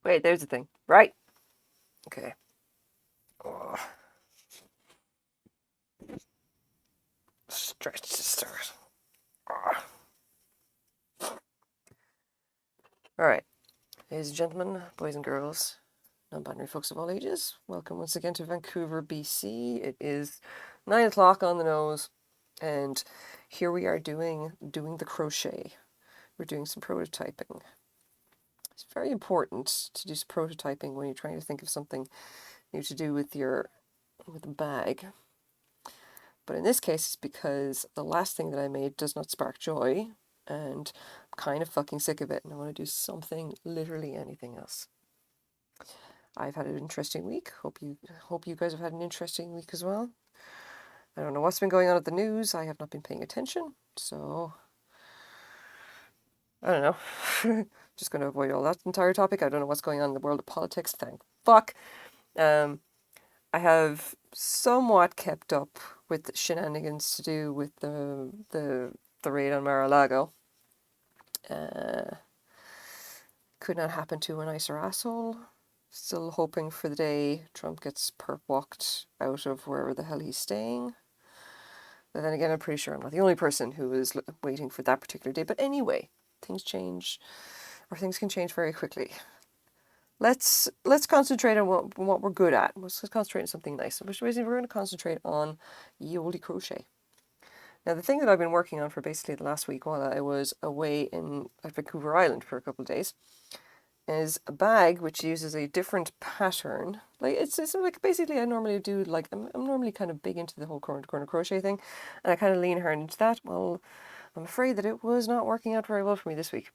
Wait, there's the thing. Right. Okay. Oh, stretch to start. Oh. All right. Ladies and gentlemen, boys and girls, non-binary folks of all ages, welcome once again to Vancouver, BC. It is 9 o'clock on the nose, and here we are doing the crochet. We're doing some prototyping. It's very important to do some prototyping when you're trying to think of something new to do with the bag. But in this case, it's because the last thing that I made does not spark joy, and I'm kind of fucking sick of it, and I want to do something, literally anything else. I've had an interesting week. Hope you guys have had an interesting week as well. I don't know what's been going on at the news. I have not been paying attention, so I don't know. Just going to avoid all that entire topic. I don't know what's going on in the world of politics. Thank fuck. Um, I have somewhat kept up with shenanigans to do with the raid on Mar-a-Lago. Could not happen to a nicer asshole. Still hoping for the day Trump gets perp walked out of wherever the hell he's staying. But then again, I'm pretty sure I'm not the only person who is waiting for that particular day. But anyway, things change, or things can change very quickly. Let's concentrate on what we're good at. Let's concentrate on something nice. Which basically we're going to concentrate on ye olde crochet. Now, the thing that I've been working on for basically the last week while I was away at Vancouver Island for a couple of days is a bag which uses a different pattern. Like it's like basically I normally do like I'm normally kind of big into the whole corner to corner crochet thing, and I kind of lean hard into that. Well, I'm afraid that it was not working out very well for me this week.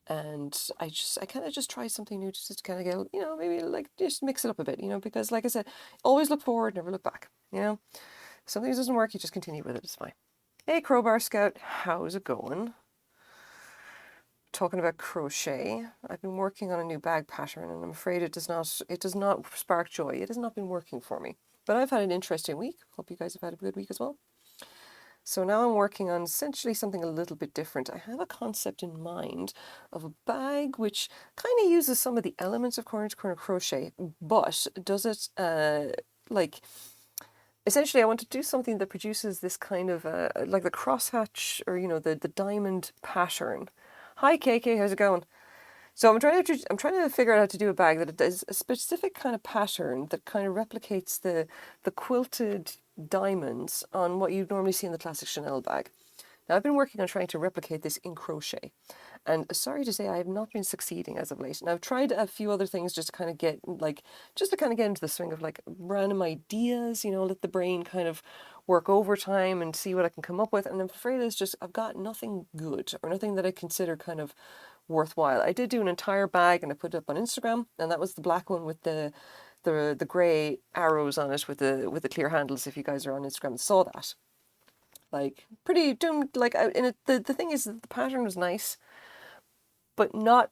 And I kind of just tried something new just to kind of get, maybe like just mix it up a bit, because like I said, always look forward, never look back, If something doesn't work, you just continue with it, it's fine. Hey Crowbar Scout, how's it going? Talking about crochet, I've been working on a new bag pattern and I'm afraid it does not spark joy. It has not been working for me. But I've had an interesting week. Hope you guys have had a good week as well. So now I'm working on essentially something a little bit different. I have a concept in mind of a bag which kind of uses some of the elements of corner to corner crochet, but does it like essentially I want to do something that produces this kind of like the crosshatch or the diamond pattern. Hi KK, how's it going? So I'm trying to figure out how to do a bag that does a specific kind of pattern that kind of replicates the quilted diamonds on what you'd normally see in the classic Chanel bag. Now I've been working on trying to replicate this in crochet, and sorry to say I have not been succeeding as of late. And I've tried a few other things just to kind of get into the swing of like random ideas, let the brain kind of work overtime and see what I can come up with. And I'm afraid I've got nothing good or nothing that I consider kind of worthwhile. I did do an entire bag and I put it up on Instagram, and that was the black one with the grey arrows on it with the clear handles. If you guys are on Instagram and saw that, like pretty doomed. Like in it, the thing is that the pattern was nice, but not.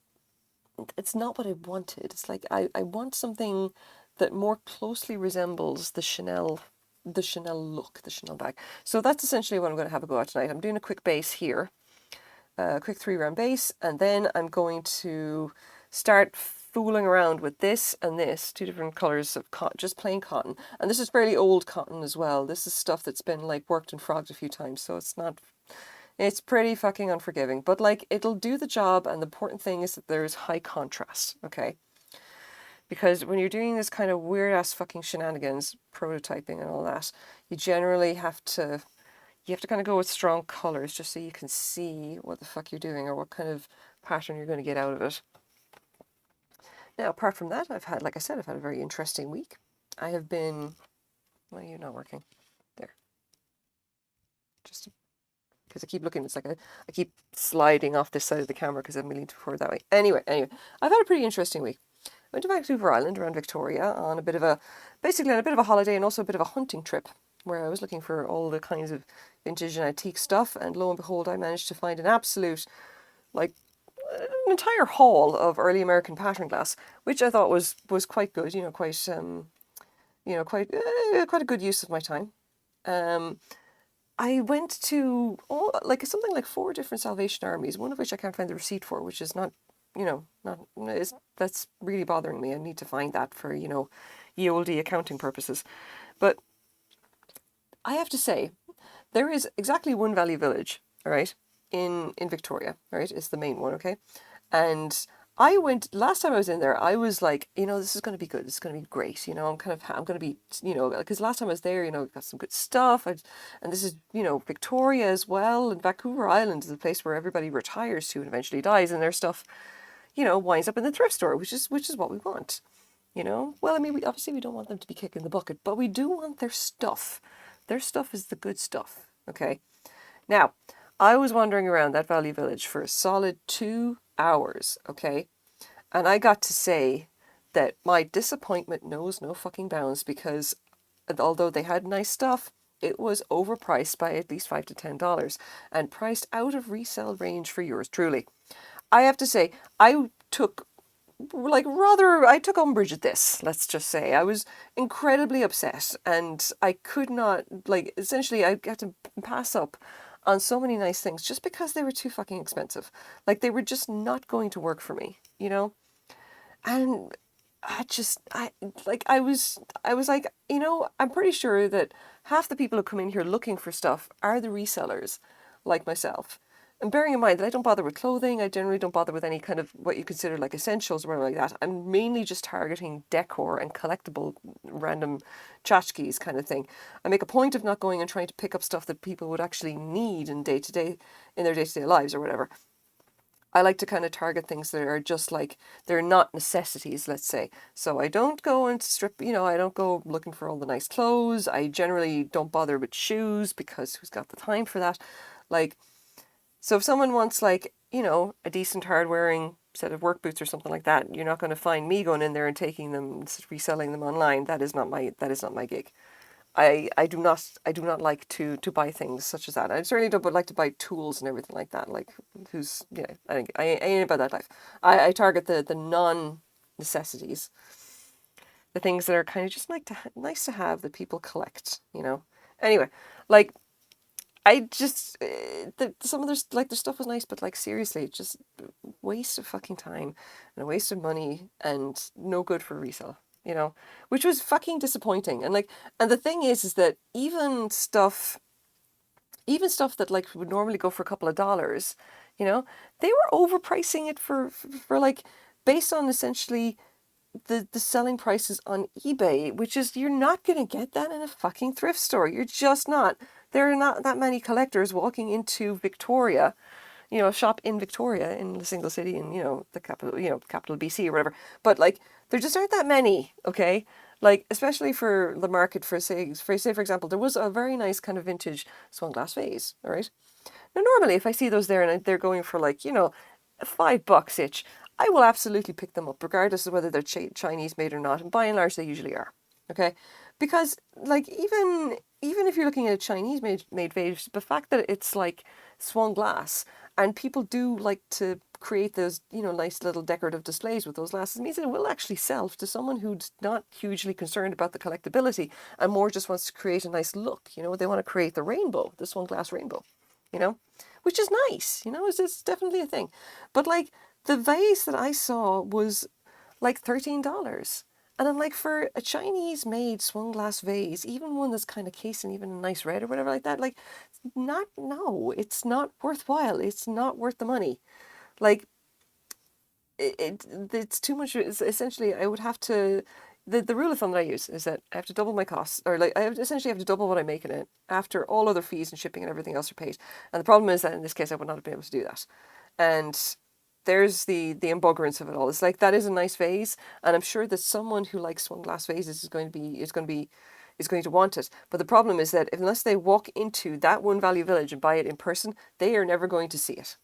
It's not what I wanted. It's like I want something that more closely resembles the Chanel look, the Chanel bag. So that's essentially what I'm going to have a go at tonight. I'm doing a quick base here, a quick 3-round base, and then I'm going to start fooling around with this and this, two different colors of cotton, just plain cotton. And this is fairly old cotton as well. This is stuff that's been like worked and frogged a few times, so it's pretty fucking unforgiving. But like it'll do the job, and the important thing is that there's high contrast, okay? Because when you're doing this kind of weird ass fucking shenanigans, prototyping and all that, you generally have to kind of go with strong colors just so you can see what the fuck you're doing or what kind of pattern you're going to get out of it. Now, apart from that, like I said, I've had a very interesting week. I have been, why are you not working? There. Just because I keep looking, it's like I keep sliding off this side of the camera because I'm leaning forward that way. Anyway, I've had a pretty interesting week. I went to Vancouver Island around Victoria on a bit of a holiday and also a bit of a hunting trip where I was looking for all the kinds of vintage and antique stuff, and lo and behold, I managed to find an absolute, like, an entire haul of early American pattern glass, which I thought was quite good. Quite a good use of my time. I went to something like 4 different Salvation Armies, one of which I can't find the receipt for, which is not not is that's really bothering me. I need to find that for, ye olde accounting purposes. But I have to say, there is exactly one Valley Village, all right, in Victoria, all right, it's the main one, okay? And I went last time I was in there. I was like, this is going to be good. This is going to be great. I'm going to be, because last time I was there, got some good stuff. And this is, Victoria as well. And Vancouver Island is a place where everybody retires to and eventually dies, and their stuff, winds up in the thrift store, which is what we want. Well, I mean, we don't want them to be kicking the bucket, but we do want their stuff. Their stuff is the good stuff. Okay. Now, I was wandering around that Valley Village for a solid 2 hours, okay? And I got to say that my disappointment knows no fucking bounds, because although they had nice stuff, it was overpriced by at least $5 to $10 and priced out of resale range for yours truly. I have to say, I took umbrage at this, let's just say. I was incredibly upset, and I could not, essentially I had to pass up on so many nice things just because they were too fucking expensive. Like, they were just not going to work for me, And I was like, I'm pretty sure that half the people who come in here looking for stuff are the resellers, like myself. And bearing in mind that I don't bother with clothing, I generally don't bother with any kind of what you consider like essentials or whatever like that. I'm mainly just targeting decor and collectible random tchotchkes kind of thing. I make a point of not going and trying to pick up stuff that people would actually need in their day-to-day lives or whatever. I like to kind of target things that are just like, they're not necessities, let's say. So I don't go and strip, I don't go looking for all the nice clothes. I generally don't bother with shoes, because who's got the time for that? So if someone wants a decent hard-wearing set of work boots or something like that, you're not going to find me going in there and taking them, reselling them online. That is not my gig. I do not like to buy things such as that. I certainly don't like to buy tools and everything like that. I ain't about that life. I target the non necessities, the things that are kind of just nice to have, that people collect. Anyway, I just some of their stuff was nice, but seriously, just waste of fucking time and a waste of money and no good for resale. Which was fucking disappointing. And the thing is that even stuff that would normally go for a couple of dollars, they were overpricing it for based on essentially the selling prices on eBay, which is, you're not going to get that in a fucking thrift store. You're just not. There are not that many collectors walking into Victoria, a shop in Victoria, in the single city, in, the capital BC or whatever. But there just aren't that many, okay? Especially for the market for for example, there was a very nice kind of vintage swung glass vase, all right? Now, normally, if I see those there and they're going for $5 each, I will absolutely pick them up, regardless of whether they're Chinese made or not. And by and large, they usually are. Okay, because even if you're looking at a Chinese made vase, the fact that it's swung glass, and people do like to create those nice little decorative displays with those glasses, means that it will actually sell to someone who's not hugely concerned about the collectability and more just wants to create a nice look. They want to create the rainbow, the swung glass rainbow. Which is nice. It's definitely a thing. But the vase that I saw was $13. And I'm like, for a Chinese made swung glass vase, even one that's kind of cased in even a nice red or whatever like that, no, it's not worthwhile. It's not worth the money. It's too much. It's essentially, I would have to, the rule of thumb that I use is that I have to double my costs, or essentially have to double what I make in it after all other fees and shipping and everything else are paid. And the problem is that in this case, I would not have been able to do that. And there's the embuggerance of it all. It's that is a nice vase, and I'm sure that someone who likes swung glass vases is going to want it. But the problem is that unless they walk into that one Value Village and buy it in person, they are never going to see it.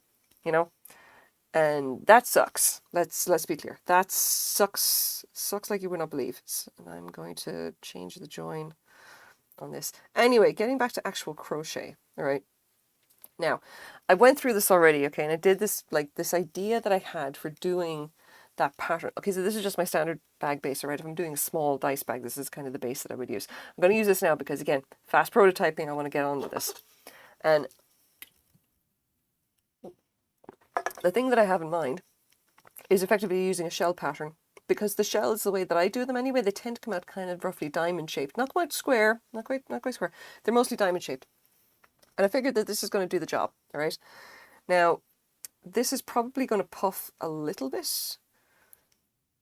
And that sucks. Let's be clear. That sucks like you would not believe. And I'm going to change the join on this. Anyway, getting back to actual crochet. All right. Now, I went through this already, okay, and I did this, this idea that I had for doing that pattern. Okay, so this is just my standard bag base, all right? If I'm doing a small dice bag, this is kind of the base that I would use. I'm going to use this now because, again, fast prototyping, I want to get on with this. And the thing that I have in mind is effectively using a shell pattern. Because the shells, the way that I do them anyway, they tend to come out kind of roughly diamond shaped. Not quite square, not quite square. They're mostly diamond shaped. And I figured that this is going to do the job, all right? Now, this is probably going to puff a little bit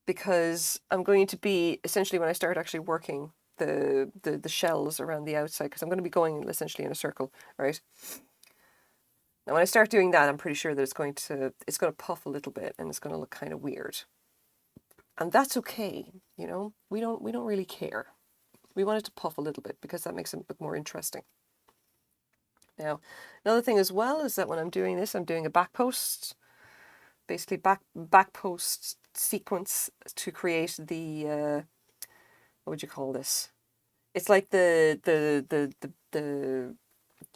because I'm going to be, essentially when I start actually working the shells around the outside, because I'm going to be going essentially in a circle, right? Now, when I start doing that, I'm pretty sure that it's going to puff a little bit and it's going to look kind of weird. And that's okay, you know? We don't really care. We want it to puff a little bit because that makes it look more interesting. Now, another thing as well is that when I'm doing this, I'm doing a back post, basically back post sequence to create the what would you call this? It's like the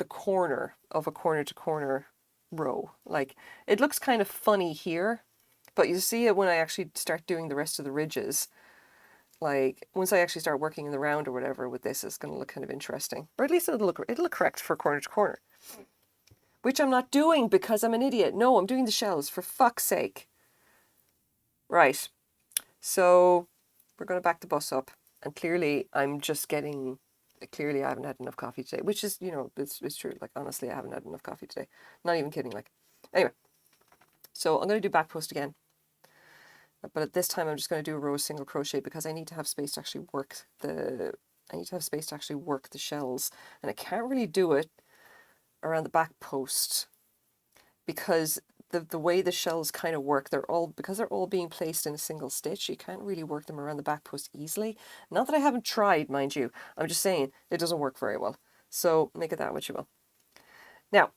corner of a corner to corner row. Like, it looks kind of funny here, but you see it when I actually start doing the rest of the ridges. Like, once I actually start working in the round or whatever with this, it's going to look kind of interesting. Or at least it'll look correct for corner to corner. Which I'm not doing because I'm an idiot. No, I'm doing the shells, for fuck's sake. Right. So, we're going to back the bus up. And clearly, clearly I haven't had enough coffee today. Which is, you know, it's true. Like, honestly, I haven't had enough coffee today. Not even kidding, like. Anyway. So, I'm going to do back post again. But at this time, I'm just going to do a row of single crochet because I need to have space to actually work the shells, and I can't really do it around the back post because the way the shells kind of work, because they're all being placed in a single stitch. You can't really work them around the back post easily. Not that I haven't tried, mind you. I'm just saying it doesn't work very well. So make it that what you will. Now,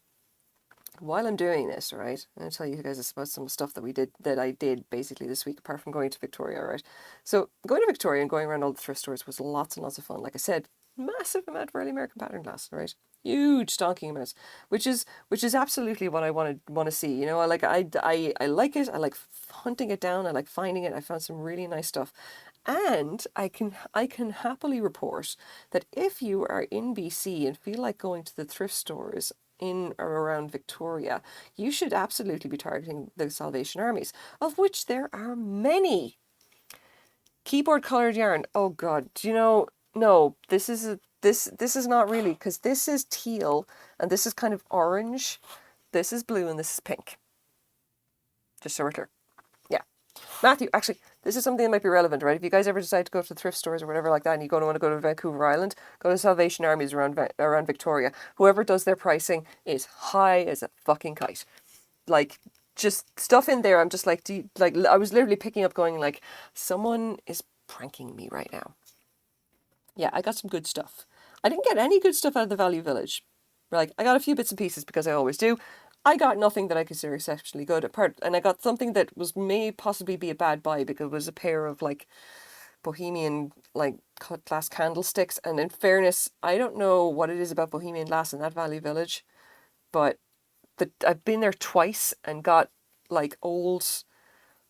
while I'm doing this, right, I'm going to tell you guys about some stuff that I did basically this week, apart from going to Victoria, right? So going to Victoria and going around all the thrift stores was lots and lots of fun. Like I said, massive amount of early American pattern glass, right? Huge stonking amounts, which is absolutely what I want to see. You know, I like it. I like hunting it down. I like finding it. I found some really nice stuff. And I can happily report that if you are in BC and feel like going to the thrift stores in or around Victoria, you should absolutely be targeting the Salvation Armies, of which there are many. Keyboard colored yarn. Oh God, do you know? No, this is not really, because this is teal and this is kind of orange. This is blue and this is pink. Just so we're clear. Yeah. Matthew, actually, this is something that might be relevant, right? If you guys ever decide to go to thrift stores or whatever like that and you want to go to Vancouver Island, go to Salvation Armies around Victoria. Whoever does their pricing is high as a fucking kite. Like, just stuff in there, I'm just like, I was literally picking up going like, someone is pranking me right now. Yeah, I got some good stuff. I didn't get any good stuff out of the Value Village. Like, I got a few bits and pieces because I always do. I got nothing that I consider exceptionally good apart, and I got something that may possibly be a bad buy because it was a pair of like Bohemian like cut glass candlesticks. And in fairness, I don't know what it is about Bohemian glass in that Value Village, but I've been there twice and got like old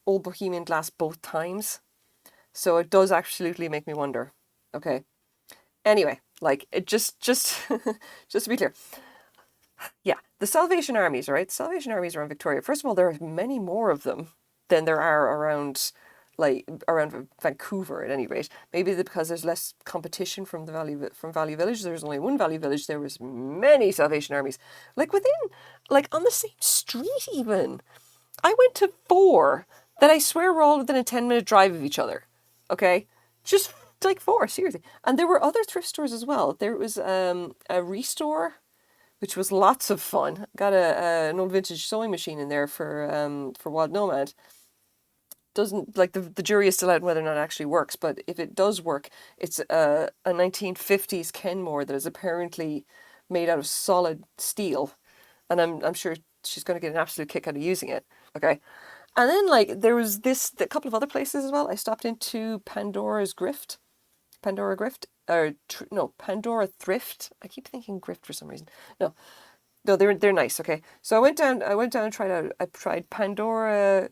Bohemian glass both times, so it does absolutely make me wonder. Okay. Anyway, like, it just to be clear. Yeah, the Salvation Armies, right? Salvation Armies around Victoria. First of all, there are many more of them than there are around Vancouver at any rate. Maybe because there's less competition from Value Village. There's only one Value Village. There was many Salvation Armies. Like on the same street even. I went to 4 that I swear were all within a 10-minute drive of each other. Okay? Just like 4, seriously. And there were other thrift stores as well. There was a Restore, which was lots of fun. Got an old vintage sewing machine in there for Wild Nomad. Doesn't, like, the jury is still out on whether or not it actually works, but if it does work, it's a 1950s Kenmore that is apparently made out of solid steel, and I'm sure she's going to get an absolute kick out of using it. Okay. And then, like, there was a couple of other places as well. I stopped into Pandora Thrift. Pandora Thrift. I keep thinking Grift for some reason. No, they're nice. Okay, so I went down and tried Pandora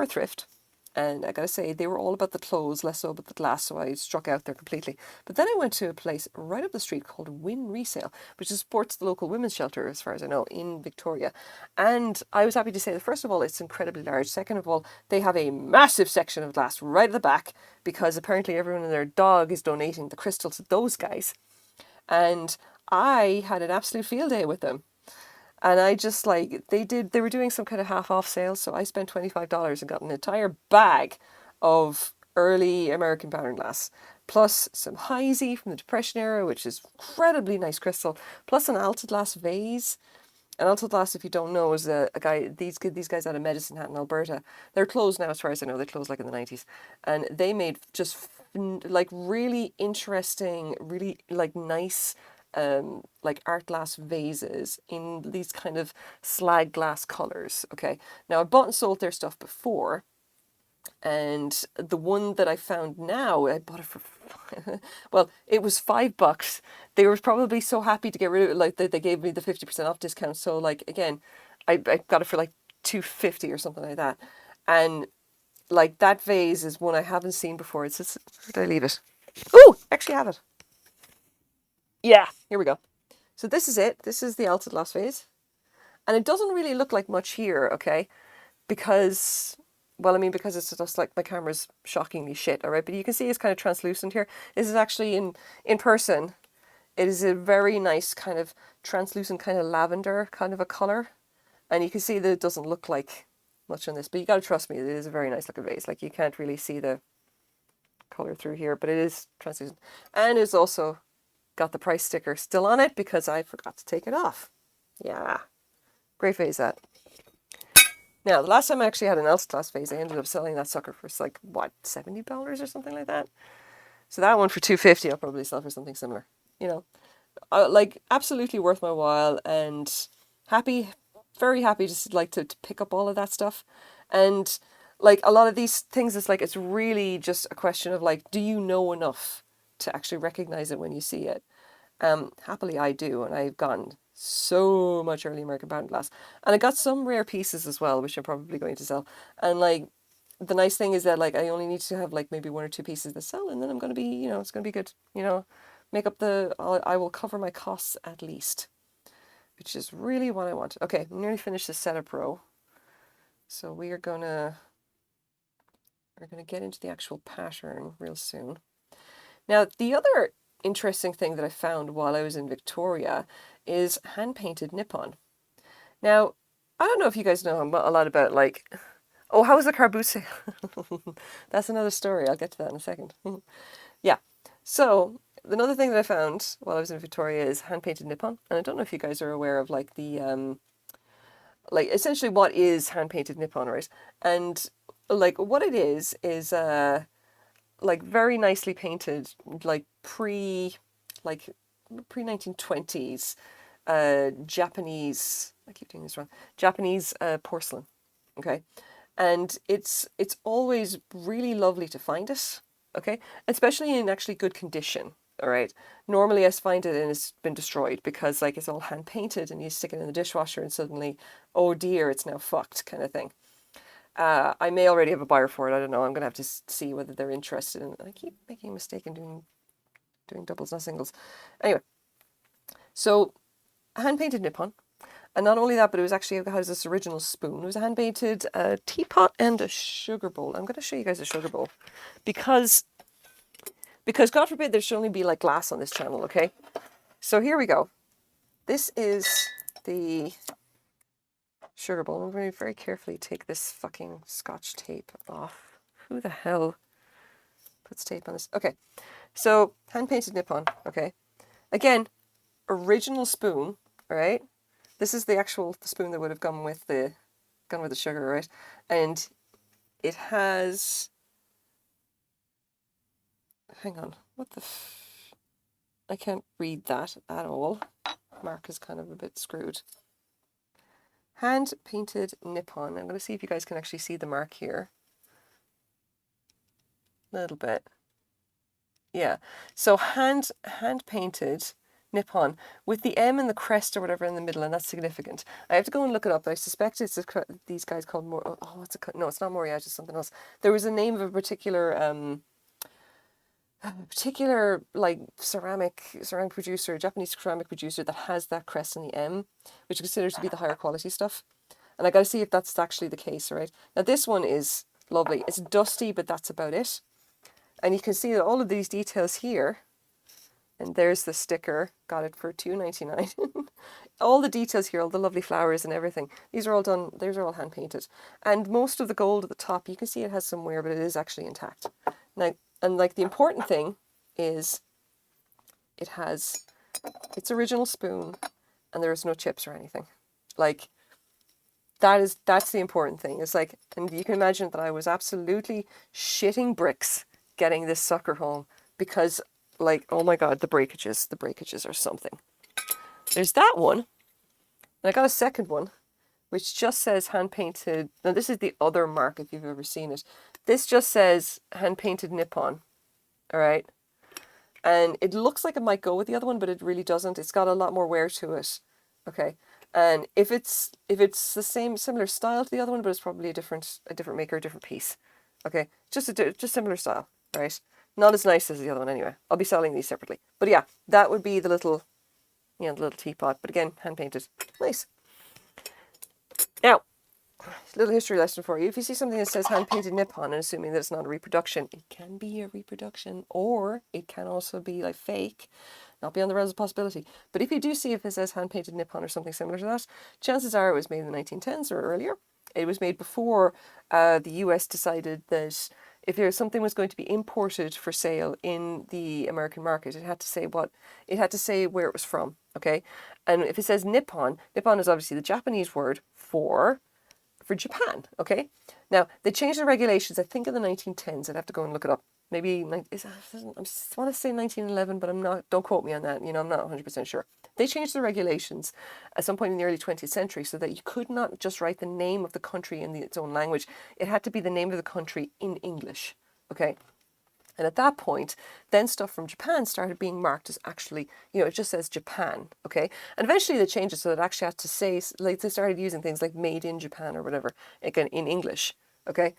Thrift, And I gotta say, they were all about the clothes, less so about the glass, so I struck out there completely. But then I went to a place right up the street called Win Resale, which supports the local women's shelter, as far as I know, in Victoria. And I was happy to say that, first of all, it's incredibly large. Second of all, they have a massive section of glass right at the back, because apparently everyone and their dog is donating the crystal to those guys. And I had an absolute field day with them. And I just like, they were doing some kind of half off sale. So I spent $25 and got an entire bag of early American pattern glass, plus some Heisey from the Depression era, which is incredibly nice crystal, plus an Alta Glass vase. An Alta Glass, if you don't know, is a guy, these guys out of Medicine Hat in Alberta. They're closed now, as far as I know. They closed like in the 90s. And they made just like really interesting, really like nice like art glass vases in these kind of slag glass colors. Okay, now I bought and sold their stuff before, and the one that I found now, I bought it for well, it was $5. They were probably so happy to get rid of it, like they gave me the 50% off discount. So like again, I got it for like $2.50 or something like that, and like that vase is one I haven't seen before. It's where did I leave it? Oh, actually I have it. Yeah, here we go. So this is it. This is the Alta Glass vase. And it doesn't really look like much here, okay? Because, well, I mean, because it's just like my camera's shockingly shit, all right? But you can see it's kind of translucent here. This is actually in person. It is a very nice kind of translucent kind of lavender kind of a colour. And you can see that it doesn't look like much on this. But you got to trust me, it is a very nice looking vase. Like, you can't really see the colour through here, but it is translucent. And it's also got the price sticker still on it because I forgot to take it off. Yeah. Great vase, that. Now, the last time I actually had an Elsa Glass vase, I ended up selling that sucker for like, what, $70 or something like that? So that one for $2.50, I'll probably sell for something similar. You know, like, absolutely worth my while, and happy, very happy just like to pick up all of that stuff. And like a lot of these things, it's like, it's really just a question of like, do you know enough to actually recognize it when you see it? Happily I do, and I've gotten so much early American pattern glass, and I got some rare pieces as well, which I'm probably going to sell. And like, the nice thing is that like I only need to have like maybe one or two pieces that sell, and then I'm going to be, you know, it's going to be good, you know, make up I will cover my costs at least, which is really what I want. Okay, I'm nearly finished the setup row, so we're gonna get into the actual pattern real soon. Now, the other interesting thing that I found while I was in Victoria is hand-painted Nippon. Now, I don't know if you guys know a lot about, like, oh, how was the Carbuse? That's another story. I'll get to that in a second. Yeah. So, another thing that I found while I was in Victoria is hand-painted Nippon. And I don't know if you guys are aware of, like, the, like, essentially what is hand-painted Nippon, right? And, like, what it is, like, very nicely painted, like, pre-1920s, Japanese, I keep doing this wrong, Japanese porcelain, okay? And it's always really lovely to find it, okay? Especially in actually good condition, all right? Normally I find it and it's been destroyed because like it's all hand painted and you stick it in the dishwasher and suddenly, oh dear, it's now fucked kind of thing. I may already have a buyer for it. I don't know. I'm going to have to see whether they're interested in it. I keep making a mistake in doing doubles, not singles. Anyway, so hand-painted Nippon. And not only that, but it was actually, it has this original spoon. It was a hand-painted teapot and a sugar bowl. I'm going to show you guys a sugar bowl. Because God forbid there should only be like glass on this channel, okay? So here we go. This is the sugar bowl. I'm going to very carefully take this fucking scotch tape off. Who the hell puts tape on this? Okay, so hand-painted Nippon, okay? Again, original spoon, all right? This is the spoon that would have gone with the sugar, right? And it has, hang on, I can't read that at all. Mark is kind of a bit screwed. Hand-painted Nippon. I'm going to see if you guys can actually see the mark here. A little bit. Yeah. So hand-painted Nippon, with the M and the crest or whatever in the middle, and that's significant. I have to go and look it up. I suspect it's these guys called what's it? No, it's not Moriarty. It's something else. There was a name of a particular like ceramic producer, Japanese ceramic producer that has that crest in the M, which is considered to be the higher quality stuff. And I got to see if that's actually the case, right? Now this one is lovely. It's dusty, but that's about it. And you can see that all of these details here. And there's the sticker. Got it for $2.99. All the details here, all the lovely flowers and everything. These are all done. These are all hand painted. And most of the gold at the top, you can see it has some wear, but it is actually intact. Now, and like the important thing is, it has its original spoon, and there's no chips or anything. Like that's the important thing. It's like, and you can imagine that I was absolutely shitting bricks getting this sucker home because, like, oh my god, the breakages are something. There's that one, and I got a second one, which just says hand painted. Now this is the other mark if you've ever seen it. This just says hand painted Nippon, all right, and it looks like it might go with the other one, but it really doesn't. It's got a lot more wear to it, okay. And if it's the similar style to the other one, but it's probably a different maker, a different piece, okay, just similar style, right? Not as nice as the other one anyway. I'll be selling these separately, but yeah, that would be the little, the little teapot. But again, hand painted, nice. Now, a little history lesson for you. If you see something that says hand painted Nippon and assuming that it's not a reproduction, it can be a reproduction, or it can also be like fake. Not beyond the realms of possibility. But if you do see if it says hand painted Nippon or something similar to that, chances are it was made in the 1910s or earlier. It was made before the US decided that if there something was going to be imported for sale in the American market, it had to say where it was from. Okay, and if it says Nippon, Nippon is obviously the Japanese word for Japan. Okay, now they changed the regulations. I think in the 1910s. I'd have to go and look it up. Maybe I want to say 1911, but I'm not. Don't quote me on that. I'm not 100% sure. They changed the regulations at some point in the early 20th century so that you could not just write the name of the country in its own language. It had to be the name of the country in English. Okay. And at that point, then stuff from Japan started being marked as actually, it just says Japan, okay? And eventually they changed it so that it actually had to say, like, they started using things like made in Japan or whatever, again, in English, okay?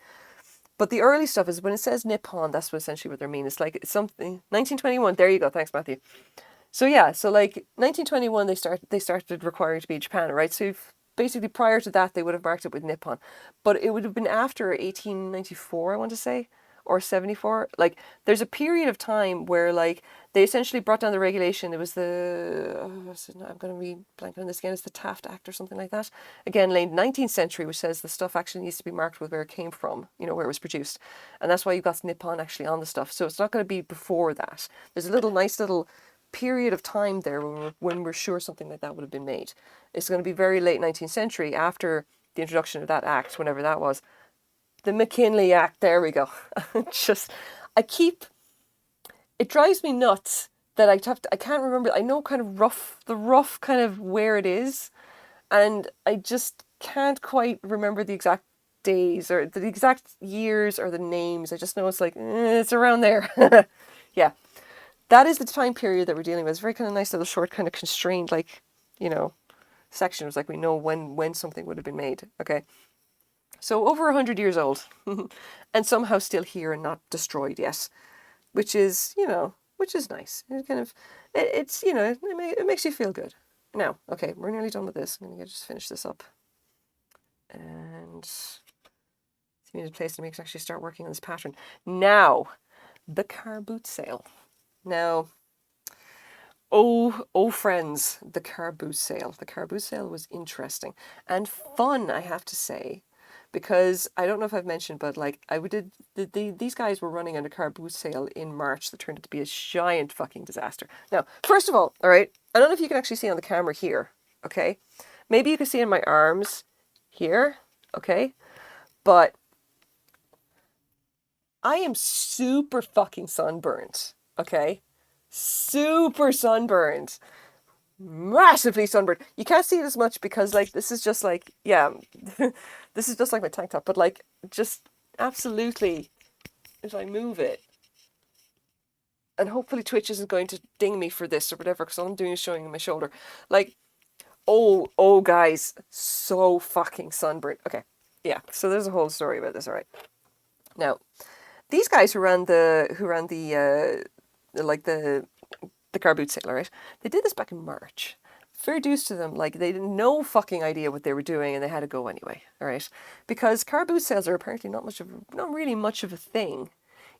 But the early stuff is when it says Nippon, that's essentially what they mean. It's like it's something, 1921, there you go, thanks, Matthew. So yeah, so like 1921, they started requiring to be Japan, right? So basically prior to that, they would have marked it with Nippon. But it would have been after 1894, I want to say, or 74. Like there's a period of time where like they essentially brought down the regulation. It was I'm going to be blanking on this again. It's the Taft Act or something like that. Again, late 19th century, which says the stuff actually needs to be marked with where it came from, where it was produced. And that's why you got Nippon actually on the stuff. So it's not going to be before that. There's a nice little period of time there when we're sure something like that would have been made. It's going to be very late 19th century after the introduction of that act, whenever that was. The McKinley Act, there we go. It drives me nuts that I can't remember. I know kind of the rough kind of where it is, and I just can't quite remember the exact days or the exact years or the names. I just know it's like, it's around there. Yeah. That is the time period that we're dealing with. It's very kind of nice little short kind of constrained, like, sections. Like we know when something would have been made. Okay. So over 100 years old and somehow still here and not destroyed yet, which is nice. It kind of, it makes you feel good. Now, okay, we're nearly done with this. I'm going to just finish this up and see me in a place to make us actually start working on this pattern. Now, the car boot sale. Now, oh friends, the car boot sale. The car boot sale was interesting and fun, I have to say. Because I don't know if I've mentioned, but like these guys were running a car boot sale in March that turned out to be a giant fucking disaster. Now, first of all right, I don't know if you can actually see on the camera here, okay? Maybe you can see in my arms here, okay? But I am super fucking sunburned, okay? Super sunburned. Massively sunburned. You can't see it as much because like this is just like, yeah, this is just like my tank top, but like just absolutely, if I move it, and hopefully Twitch isn't going to ding me for this or whatever, because all I'm doing is showing my shoulder. Like, oh, guys, so fucking sunburned. Okay, yeah. So there's a whole story about this. All right. Now, these guys who ran the car boot sale, right? They did this back in March. Fair dues to them, like they had no fucking idea what they were doing, and they had to go anyway. All right, because car boot sales are apparently not really much of a thing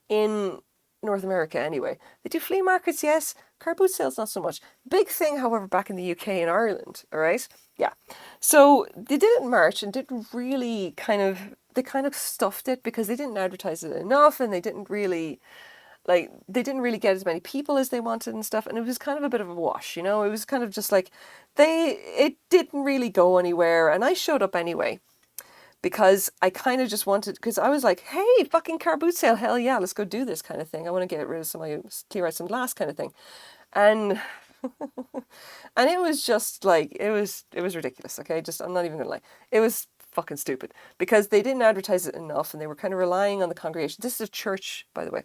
in North America anyway. They do flea markets, yes. Car boot sales, not so much. Big thing, however, back in the UK and Ireland. All right, yeah. So they did it in March and didn't really they kind of stuffed it because they didn't advertise it enough, and they didn't really get as many people as they wanted and stuff, and it was kind of a bit of a wash, you know. It was kind of just like it didn't really go anywhere, and I showed up anyway because I kind of just wanted, because I was like, hey, fucking car boot sale, hell yeah, let's go do this kind of thing. I want to get rid of clear out some glass kind of thing, and and it was just like it was ridiculous. Okay, just I'm not even gonna lie, it was fucking stupid because they didn't advertise it enough, and they were kind of relying on the congregation. This is a church, by the way.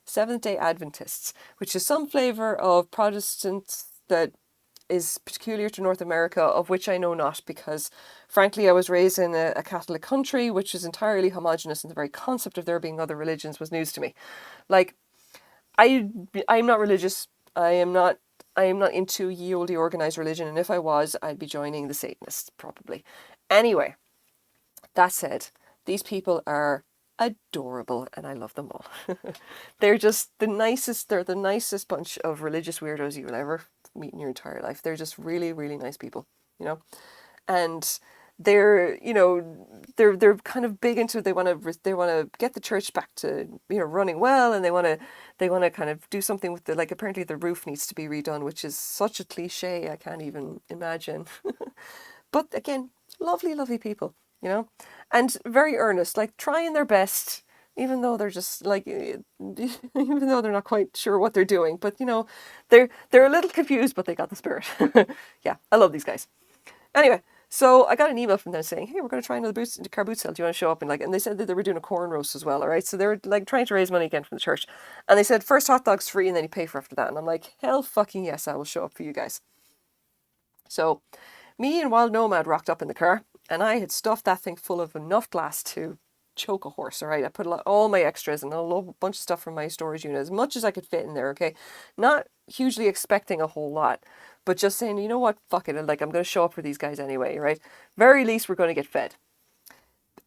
Seventh-day Adventists, which is some flavour of Protestants that is peculiar to North America, of which I know not, because frankly I was raised in a Catholic country which is entirely homogenous, and the very concept of there being other religions was news to me. Like, I'm not religious. I am not into ye olde organised religion, and if I was, I'd be joining the Satanists probably. Anyway, that said, these people are adorable and I love them all. They're just the nicest. They're the nicest bunch of religious weirdos you will ever meet in your entire life. They're just really, really nice people, you know. And they're kind of big into, they want to get the church back to, you know, running well, and they want to kind of do something with like, apparently the roof needs to be redone, which is such a cliche I can't even imagine. But again, lovely, lovely people, you know, and very earnest, like trying their best, even though they're just like, even though they're not quite sure what they're doing, but you know, they're a little confused, but they got the spirit. Yeah, I love these guys. Anyway, so I got an email from them saying, hey, we're going to try another car boot sale. Do you want to show up? And they said that they were doing a corn roast as well. All right. So they were like trying to raise money again from the church. And they said, first hot dog's free and then you pay for after that. And I'm like, hell fucking yes, I will show up for you guys. So me and Wild Nomad rocked up in the car, and I had stuffed that thing full of enough glass to choke a horse. All right. I put all my extras and a bunch of stuff from my storage unit, as much as I could fit in there. Okay. Not hugely expecting a whole lot, but just saying, you know what, fuck it. Like, I'm going to show up for these guys anyway, right? Very least we're going to get fed.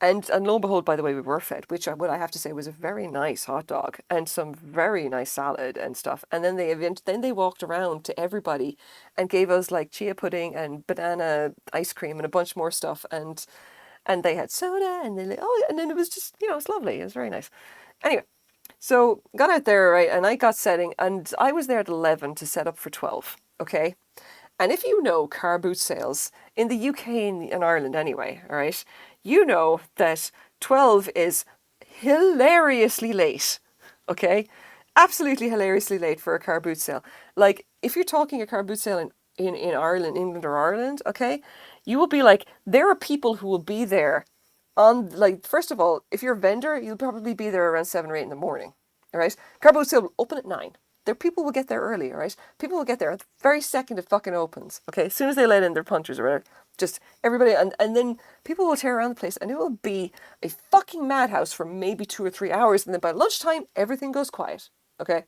And lo and behold, by the way, we were fed, which what I have to say was a very nice hot dog and some very nice salad and stuff. And then they walked around to everybody and gave us like chia pudding and banana ice cream and a bunch more stuff. And they had soda, and then it was just, you know, it's lovely. It was very nice. Anyway, so got out there, right, and I got setting, and I was there at 11 to set up for 12, okay? And if you know car boot sales in the UK and Ireland anyway, all right, you know that 12 is hilariously late, okay? Absolutely hilariously late for a car boot sale. Like, if you're talking a car boot sale in Ireland, England or Ireland, okay, you will be like, there are people who will be there on, like, first of all, if you're a vendor, you'll probably be there around 7 or 8 in the morning, all right? Car boot sale will open at 9. People will get there early, all right? People will get there at the very second it fucking opens, okay? As soon as they let in their punchers or whatever, just everybody, and then people will tear around the place, and it will be a fucking madhouse for maybe 2 or 3 hours, and then by lunchtime, everything goes quiet, okay?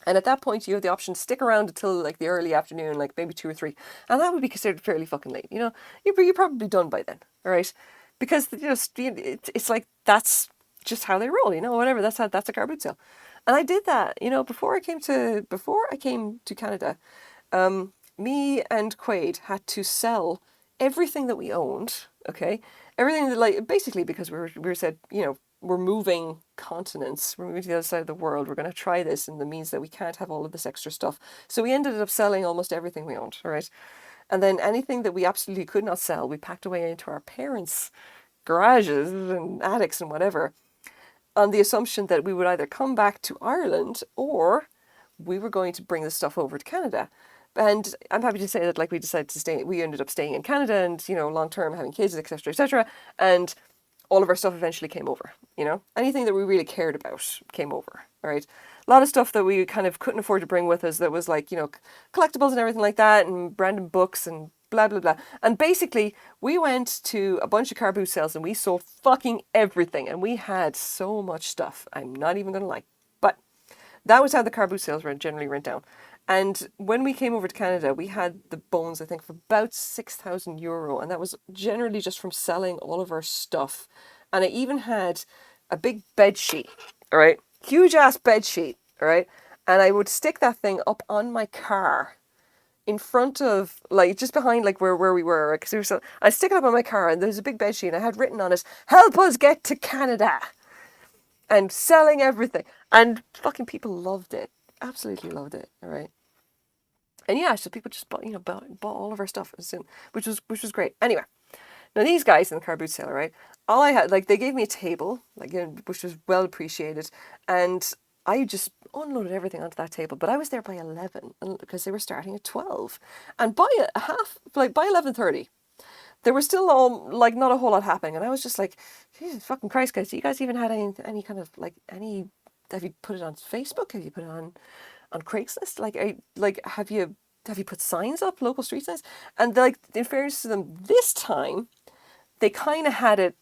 And at that point, you have the option to stick around until like the early afternoon, like maybe 2 or 3, and that would be considered fairly fucking late. You know, you're probably done by then, all right? Because it's like that's just how they roll. You know, whatever. That's a car boot sale, and I did that. You know, before I came to Canada, me and Quaid had to sell everything that we owned. Okay, everything that, like, basically because we were said, you know, we're moving continents, we're moving to the other side of the world, we're going to try this, and that means that we can't have all of this extra stuff. So we ended up selling almost everything we owned, all right? And then anything that we absolutely could not sell, we packed away into our parents' garages and attics and whatever, on the assumption that we would either come back to Ireland or we were going to bring the stuff over to Canada. And I'm happy to say that, like, we ended up staying in Canada and, you know, long term, having kids, etc., etc., and all of our stuff eventually came over, you know? Anything that we really cared about came over, all right? a lot of stuff that we kind of couldn't afford to bring with us that was like, collectibles and everything like that, and random books and blah, blah, blah. And basically, we went to a bunch of car boot sales and we saw fucking everything. And we had so much stuff. I'm not even going to lie. But that was how the car boot sales generally went down. And when we came over to Canada, we had the bones, I think, for about €6,000. And that was generally just from selling all of our stuff. And I even had a big bed sheet, all right? Huge ass bed sheet, all right? And I would stick that thing up on my car in front of, like, just behind, like, where we were, right? Because I stick it up on my car, and there's a big bed sheet, and I had written on it, "Help us get to Canada," and selling everything. And fucking people loved it. Absolutely loved it, all right? And yeah, so people just bought all of our stuff, which was great. Anyway, now these guys in the car boot sale, right? All I had, like, they gave me a table, like, which was well appreciated, and I just unloaded everything onto that table. But I was there by 11 because they were starting at 12, and by by 11:30, there was still not a whole lot happening, and I was just like, Jesus fucking Christ, guys! Do you guys even had any kind of like any? Have you put it on Facebook? Have you put it on Craigslist? Have you put signs up, local street signs? And like, in fairness to them, this time they kind of had it,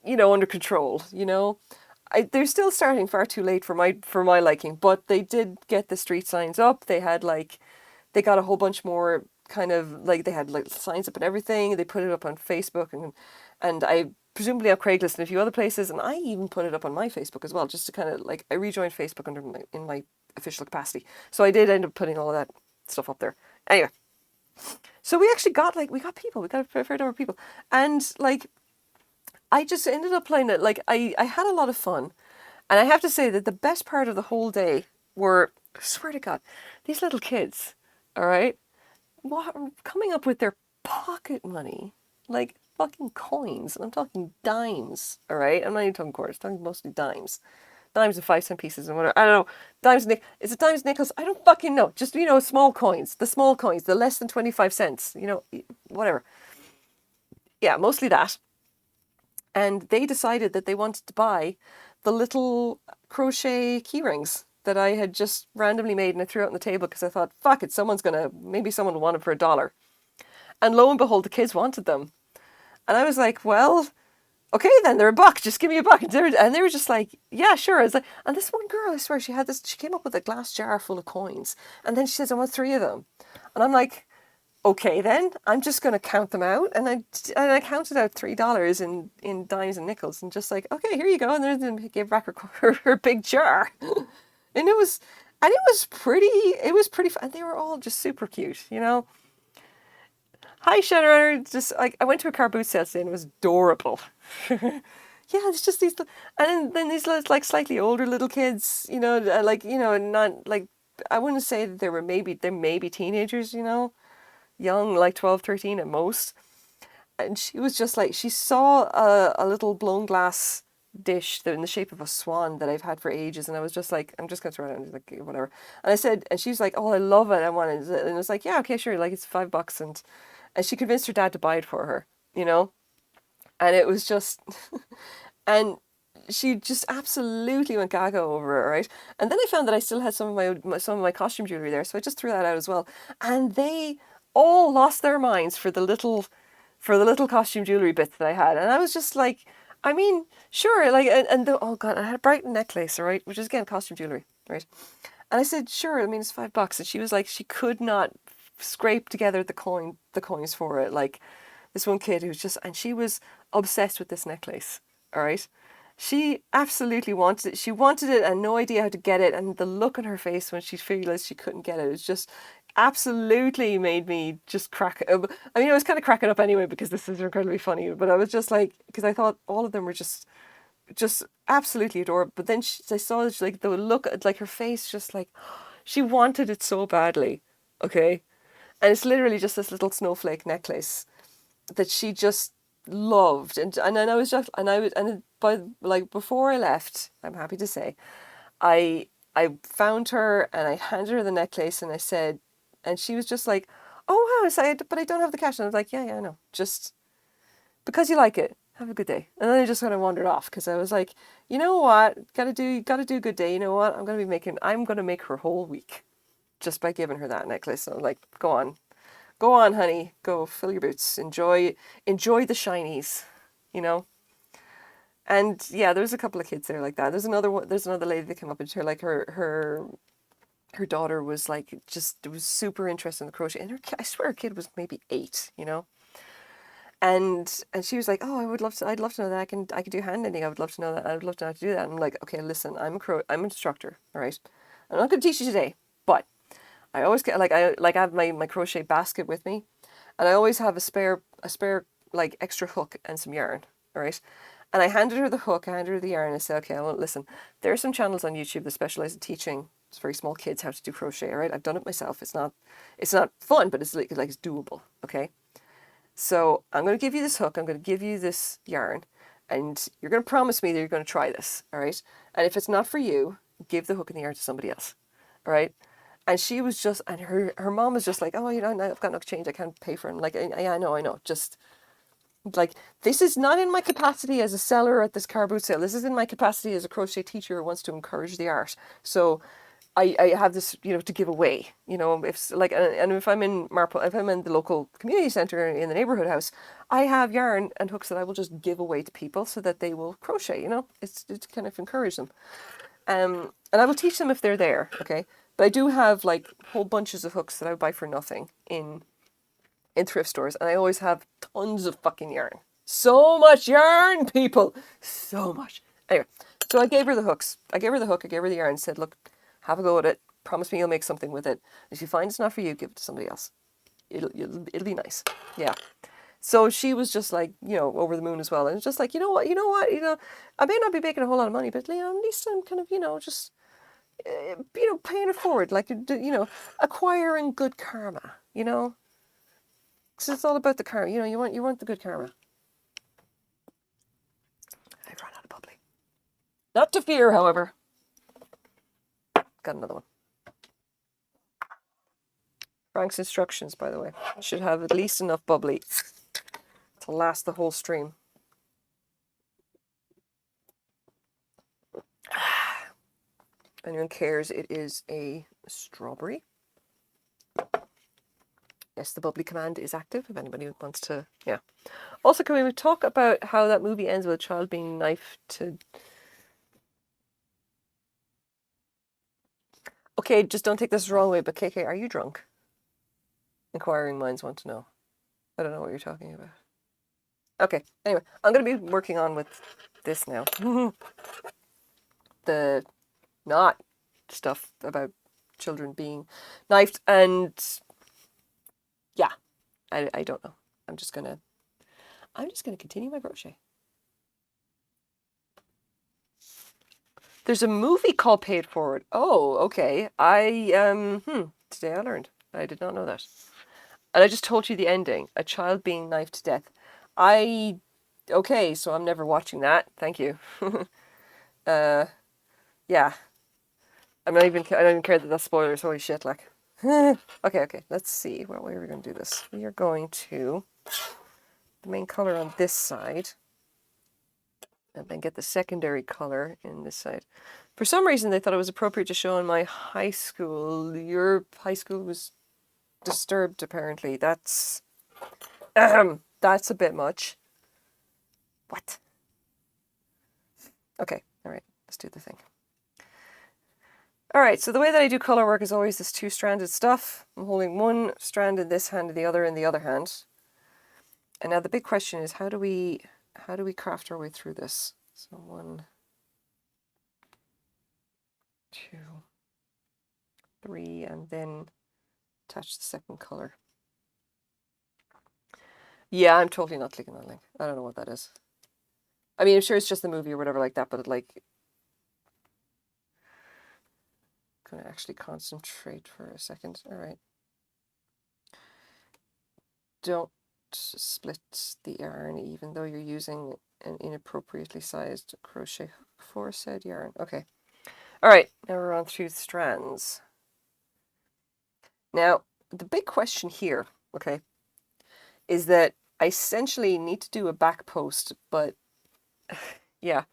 under control. They're still starting far too late for my liking, but they did get the street signs up. They got a whole bunch more kind of like, they had like signs up and everything. They put it up on Facebook and I presumably on Craigslist and a few other places, and I even put it up on my Facebook as well, just to kind of like, I rejoined Facebook in my official capacity. So I did end up putting all of that stuff up there. Anyway, so we actually got people. We got a fair number of people, and like, I just ended up playing it. Like, I had a lot of fun. And I have to say that the best part of the whole day were, I swear to God, these little kids, all right, coming up with their pocket money, like fucking coins. And I'm talking dimes, all right? I'm not even talking quarters, I'm talking mostly dimes. Dimes and 5-cent pieces and whatever. I don't know. Is it dimes, nickels? I don't fucking know. Just, small coins. The small coins, the less than 25 cents, whatever. Yeah, mostly that. And they decided that they wanted to buy the little crochet key rings that I had just randomly made, and I threw out on the table because I thought, fuck it, maybe someone will want them for $1. And lo and behold, the kids wanted them. And I was like, well, okay then, they're $1. Just give me $1. And they were just like, yeah, sure. I was like, and this one girl, I swear, she came up with a glass jar full of coins. And then she says, I want 3 of them. And I'm like, okay then, I'm just going to count them out. And I counted out $3 in dimes and nickels, and just like, okay, here you go. And then gave back her big jar. And it was pretty fun. And they were all just super cute, Hi, Shadowrunner. Just like, I went to a car boot sale today and it was adorable. Yeah, it's just these, and then these like slightly older little kids, not like, I wouldn't say that they're maybe teenagers, young, like 12, 13 at most. And she was just like, she saw a little blown glass dish in the shape of a swan that I've had for ages, and I was just like, I'm just gonna throw it out, like, whatever. And I said, and she's like, oh, I love it, I want it. And I was like, yeah, okay, sure, like, it's $5. And she convinced her dad to buy it for her, and it was just and she just absolutely went gaga over it, right? And then I found that I still had some of my costume jewelry there, so I just threw that out as well. And they all lost their minds for the little costume jewelry bits that I had, and I was just like, I mean, sure, like, oh God, I had a bright necklace, right, which is again costume jewelry, right? And I said, sure, I mean, it's $5, and she was like, she could not scrape together the coins for it. Like, this one kid who's just, and she was obsessed with this necklace, all right? She absolutely wanted it. She wanted it and no idea how to get it. And the look on her face when she realized she couldn't get it, just absolutely made me just crack. I mean, I was kind of cracking up anyway because this is incredibly funny. But I was just like, because I thought all of them were just absolutely adorable. But then I saw like the look, like her face, just like she wanted it so badly. Okay, and it's literally just this little snowflake necklace that she just loved, and then I was just, and I would, and by like before I left, I'm happy to say, I found her and I handed her the necklace and I said, and she was just like, oh wow, I said, but I don't have the cash. And I was like, yeah, I know, just because you like it. Have a good day. And then I just kind of wandered off because I was like, you know what? Gotta do a good day. You know what? I'm gonna make her whole week just by giving her that necklace. So I'm like, go on, honey, go fill your boots. Enjoy the shinies, you know. And yeah, there was a couple of kids there like that. There's another one. There's another lady that came up and her like her daughter was like just was super interested in the crochet, and I swear her kid was maybe 8, you know. And she was like, oh, I'd love to know that I can do hand knitting. I would love to know that. I would love to know how to do that. And I'm like, okay, listen, I'm an instructor, all right. I'm not going to teach you today, but I always get I have my crochet basket with me, and I always have a spare like extra hook and some yarn, all right. And I handed her the hook, I handed her the yarn, and I said, okay, well, listen, there are some channels on YouTube that specialize in teaching very small kids how to do crochet, all right. I've done it myself. It's not fun, but it's like it's doable, okay. So I'm going to give you this hook, I'm going to give you this yarn, and you're going to promise me that you're going to try this, all right? And if it's not for you, give the hook and the yarn to somebody else, all right? And she was just, and her mom was just like, oh, you know, I've got no change, I can't pay for it. I'm like, yeah, I know, just like, this is not in my capacity as a seller at this car boot sale. This is in my capacity as a crochet teacher who wants to encourage the art. So I have this, you know, to give away, you know, if like, and if I'm in Marple, if I'm in the local community centre in the neighbourhood house, I have yarn and hooks that I will just give away to people so that they will crochet, you know, it's to kind of encourage them. And I will teach them if they're there, okay? But I do have like whole bunches of hooks that I would buy for nothing in thrift stores, and I always have tons of fucking yarn. So much yarn, people! So much. Anyway, so I gave her the hooks. I gave her the hook, I gave her the yarn, said, look, have a go at it. Promise me you'll make something with it. If you find it's not for you, give it to somebody else. It'll be nice. Yeah. So she was just like, you know, over the moon as well. And it's just like, you know what, I may not be making a whole lot of money, but, you know, at least I'm kind of, you know, just, you know, paying it forward. Like, you know, acquiring good karma, you know. Because it's all about the karma. You know, you want the good karma. I've run out of bubbly. Not to fear, however. Got another one. Frank's instructions, by the way. Should have at least enough bubbly to last the whole stream. If anyone cares, it is a strawberry. Yes, the bubbly command is active if anybody wants to, yeah. Also, can we talk about how that movie ends with a child being knifed to... Okay, just don't take this the wrong way, but KK, are you drunk? Inquiring minds want to know. I don't know what you're talking about. Okay, anyway, I'm going to be working on with this now. The not stuff about children being knifed, and yeah, I don't know. I'm just gonna continue my crochet. There's a movie called Pay It Forward. Oh, okay. Today I learned. I did not know that. And I just told you the ending. A child being knifed to death. Okay, so I'm never watching that. Thank you. Yeah. I don't even care that that's spoilers. Holy shit, like. Okay. Let's see. What way are we going to do this? We are going to the main color on this side, and then get the secondary color in this side. For some reason, they thought it was appropriate to show in my high school. Your high school was disturbed, apparently. That's a bit much. What? Okay, all right, let's do the thing. All right, so the way that I do color work is always this two-stranded stuff. I'm holding one strand in this hand and the other in the other hand. And now the big question is, how do we craft our way through this? So 1, 2, 3, and then attach the second color. Yeah, I'm totally not clicking that link. I don't know what that is. I mean, I'm sure it's just the movie or whatever like that, but it, like, I'm gonna actually concentrate for a second. All right. Don't split the yarn even though you're using an inappropriately sized crochet hook for said yarn. Okay. All right, now we're on through strands. Now, the big question here, okay, is that I essentially need to do a back post, but yeah.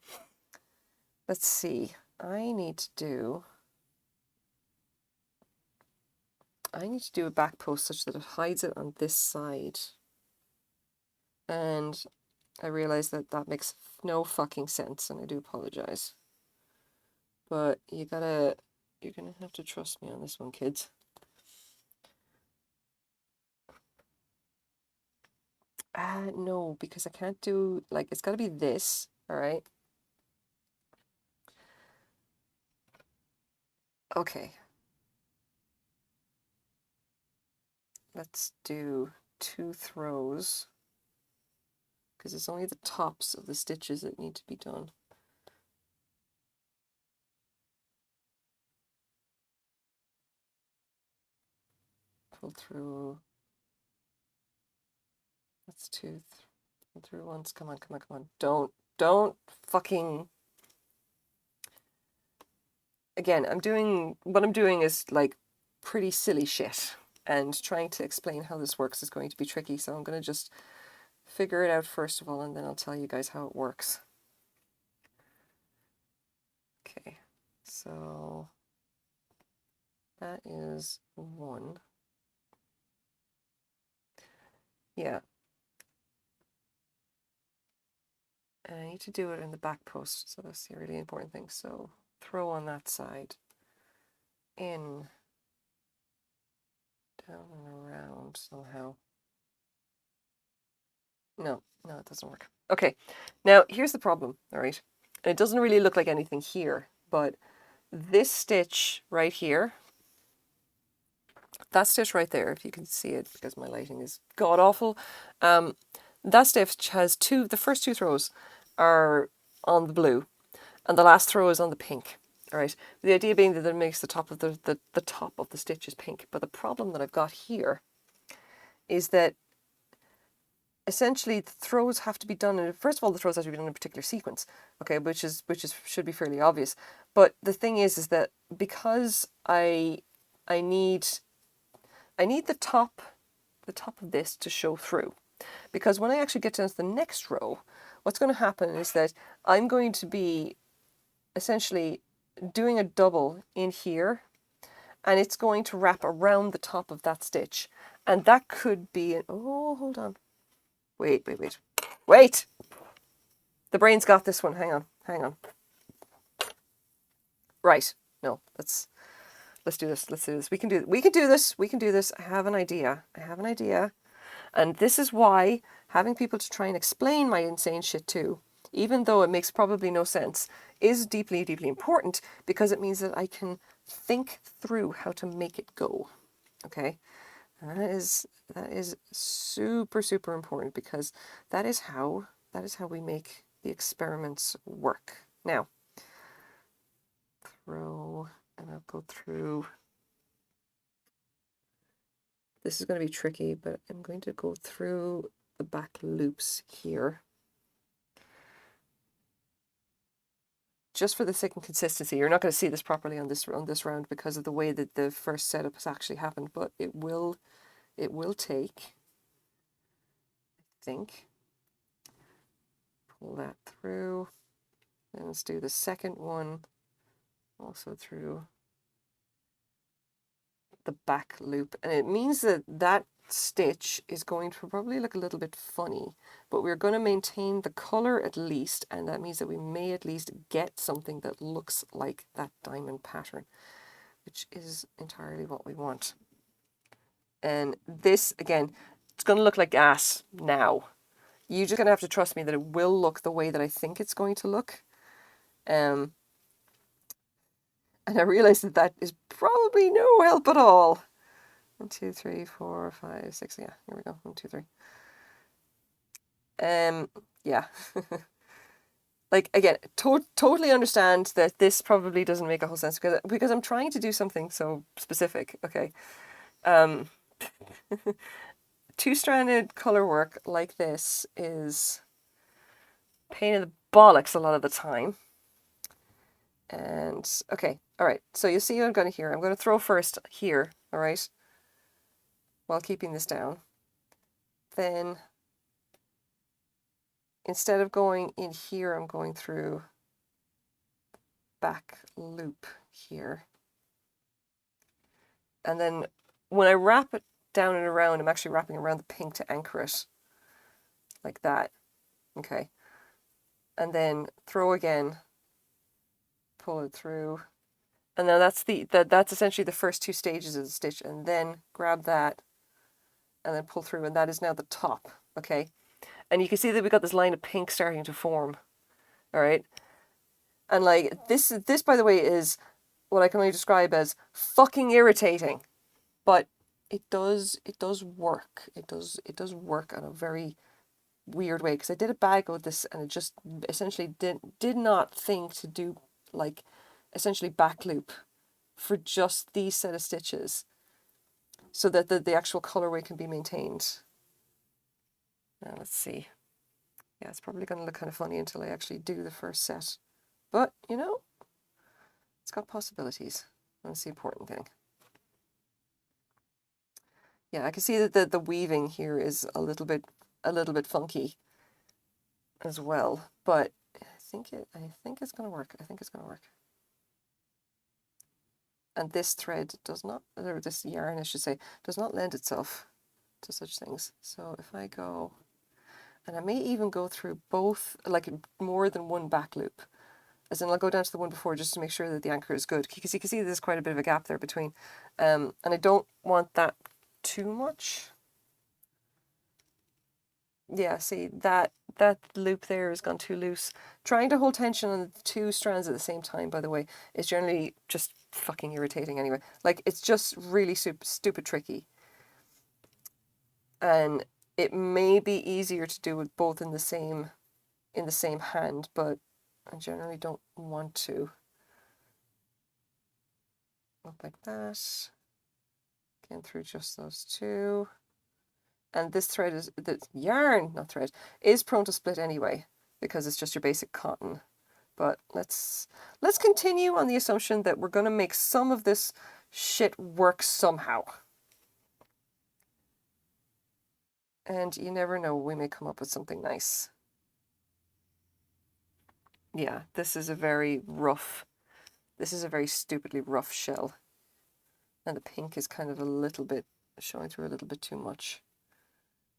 Let's see. I need to do a back post such that it hides it on this side. And I realize that that makes no fucking sense, and I do apologize. But you're gonna have to trust me on this one, kids. No, because I can't do, like, it's gotta be this, all right? Okay. Let's do 2 throws, because it's only the tops of the stitches that need to be done. Pull through. That's 2. Pull through once. Come on, come on, come on. Don't fucking. Again, what I'm doing is like pretty silly shit, and trying to explain how this works is going to be tricky, so I'm going to just figure it out first of all, and then I'll tell you guys how it works. Okay, so that is 1. Yeah. And I need to do it in the back post, so that's the really important thing. So throw on that side, in, down and around somehow. No, it doesn't work. Okay, now here's the problem, all right? And it doesn't really look like anything here, but this stitch right here, that stitch right there, if you can see it, because my lighting is god awful, that stitch has the first 2 throws are on the blue, and the last throw is on the pink. All right. The idea being that it makes the top of the top of the stitch is pink. But the problem that I've got here is that essentially the throws have to be done in, first of all, the throws have to be done in a particular sequence. Okay, which should be fairly obvious. But the thing is that because I need the top of this to show through. Because when I actually get down to the next row, what's going to happen is that I'm going to be essentially doing a double in here, and it's going to wrap around the top of that stitch, and that could be hold on, wait, the brain's got this one. Hang on. Right, no, let's do this. We can do this. I have an idea, and this is why having people to try and explain my insane shit to, even though it makes probably no sense, is deeply, deeply important, because it means that I can think through how to make it go. Okay? And that is super, super important, because that is how we make the experiments work. Now, throw, and I'll go through. This is going to be tricky, but I'm going to go through the back loops here, just for the sake of consistency. You're not going to see this properly on this round because of the way that the first setup has actually happened, but it will take, I think. Pull that through, and let's do the second one also through the back loop, and it means that stitch is going to probably look a little bit funny, but we're going to maintain the color at least, and that means that we may at least get something that looks like that diamond pattern, which is entirely what we want. And this, again, it's going to look like gas now. You're just going to have to trust me that it will look the way that I think it's going to look. And I realize that is probably no help at all. 1, 2, 3, 4, 5, 6. Yeah, here we go. 1, 2, 3. Yeah. Like, again, totally understand that this probably doesn't make a whole sense, because I'm trying to do something so specific. Okay. 2-stranded color work like this is pain in the bollocks a lot of the time. And okay, all right. So you see what I'm going to here. I'm going to throw first here, all right, while keeping this down. Then instead of going in here, I'm going through back loop here. And then when I wrap it down and around, I'm actually wrapping around the pink to anchor it like that. Okay. And then throw again, pull it through. And now that's essentially the first two stages of the stitch, and then grab that and then pull through, and that is now the top. Okay. And you can see that we've got this line of pink starting to form. All right. And like this by the way is what I can only describe as fucking irritating. But it does work. It does work on a very weird way, because I did a bag of this and it just essentially did not think to do like essentially back loop for just these set of stitches so that the actual colorway can be maintained. Now let's see. Yeah, it's probably going to look kind of funny until I actually do the first set. But, you know, it's got possibilities. That's the important thing. Yeah, I can see that the weaving here is a little bit funky as well, but I think it's going to work. I think it's going to work. And this thread does not, or this yarn, I should say, does not lend itself to such things. So if I go, and I may even go through both, like more than one back loop, as in I'll go down to the one before just to make sure that the anchor is good, because you can see there's quite a bit of a gap there between, and I don't want that too much. Yeah, see, that loop there has gone too loose. Trying to hold tension on the two strands at the same time, by the way, is generally just fucking irritating anyway. Like, it's just really stupid tricky. And it may be easier to do it both in the same hand, but I generally don't want to. Look like that. Again, through just those two. And this thread is, the yarn, not thread, is prone to split anyway, because it's just your basic cotton. But let's continue on the assumption that we're going to make some of this shit work somehow. And you never know, we may come up with something nice. Yeah, this is a very stupidly rough shell. And the pink is kind of a little bit, showing through a little bit too much.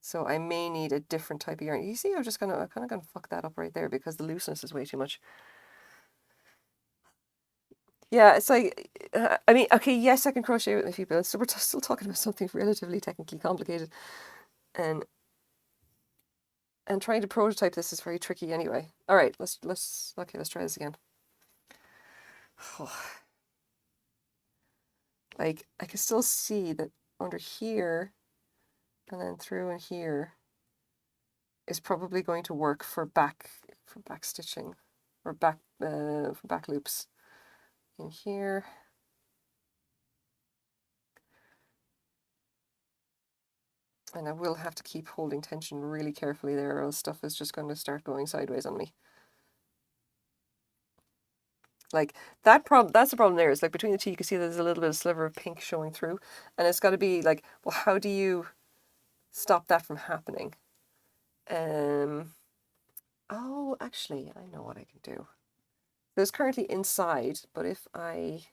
So I may need a different type of yarn. You see, I'm kind of gonna fuck that up right there because the looseness is way too much. Yeah, it's like, I mean, okay, yes, I can crochet with my feet, but so we're still talking about something relatively technically complicated, and trying to prototype this is very tricky anyway. All right, let's try this again. Like, I can still see that under here and then through in here is probably going to work for back stitching or back for back loops in here. And I will have to keep holding tension really carefully there, or else stuff is just going to start going sideways on me. Like, that's the problem there, is like between the two you can see there's a little bit of sliver of pink showing through, and it's got to be like, well, how do you stop that from happening? Oh, actually, I know what I can do. There's currently inside, but if I,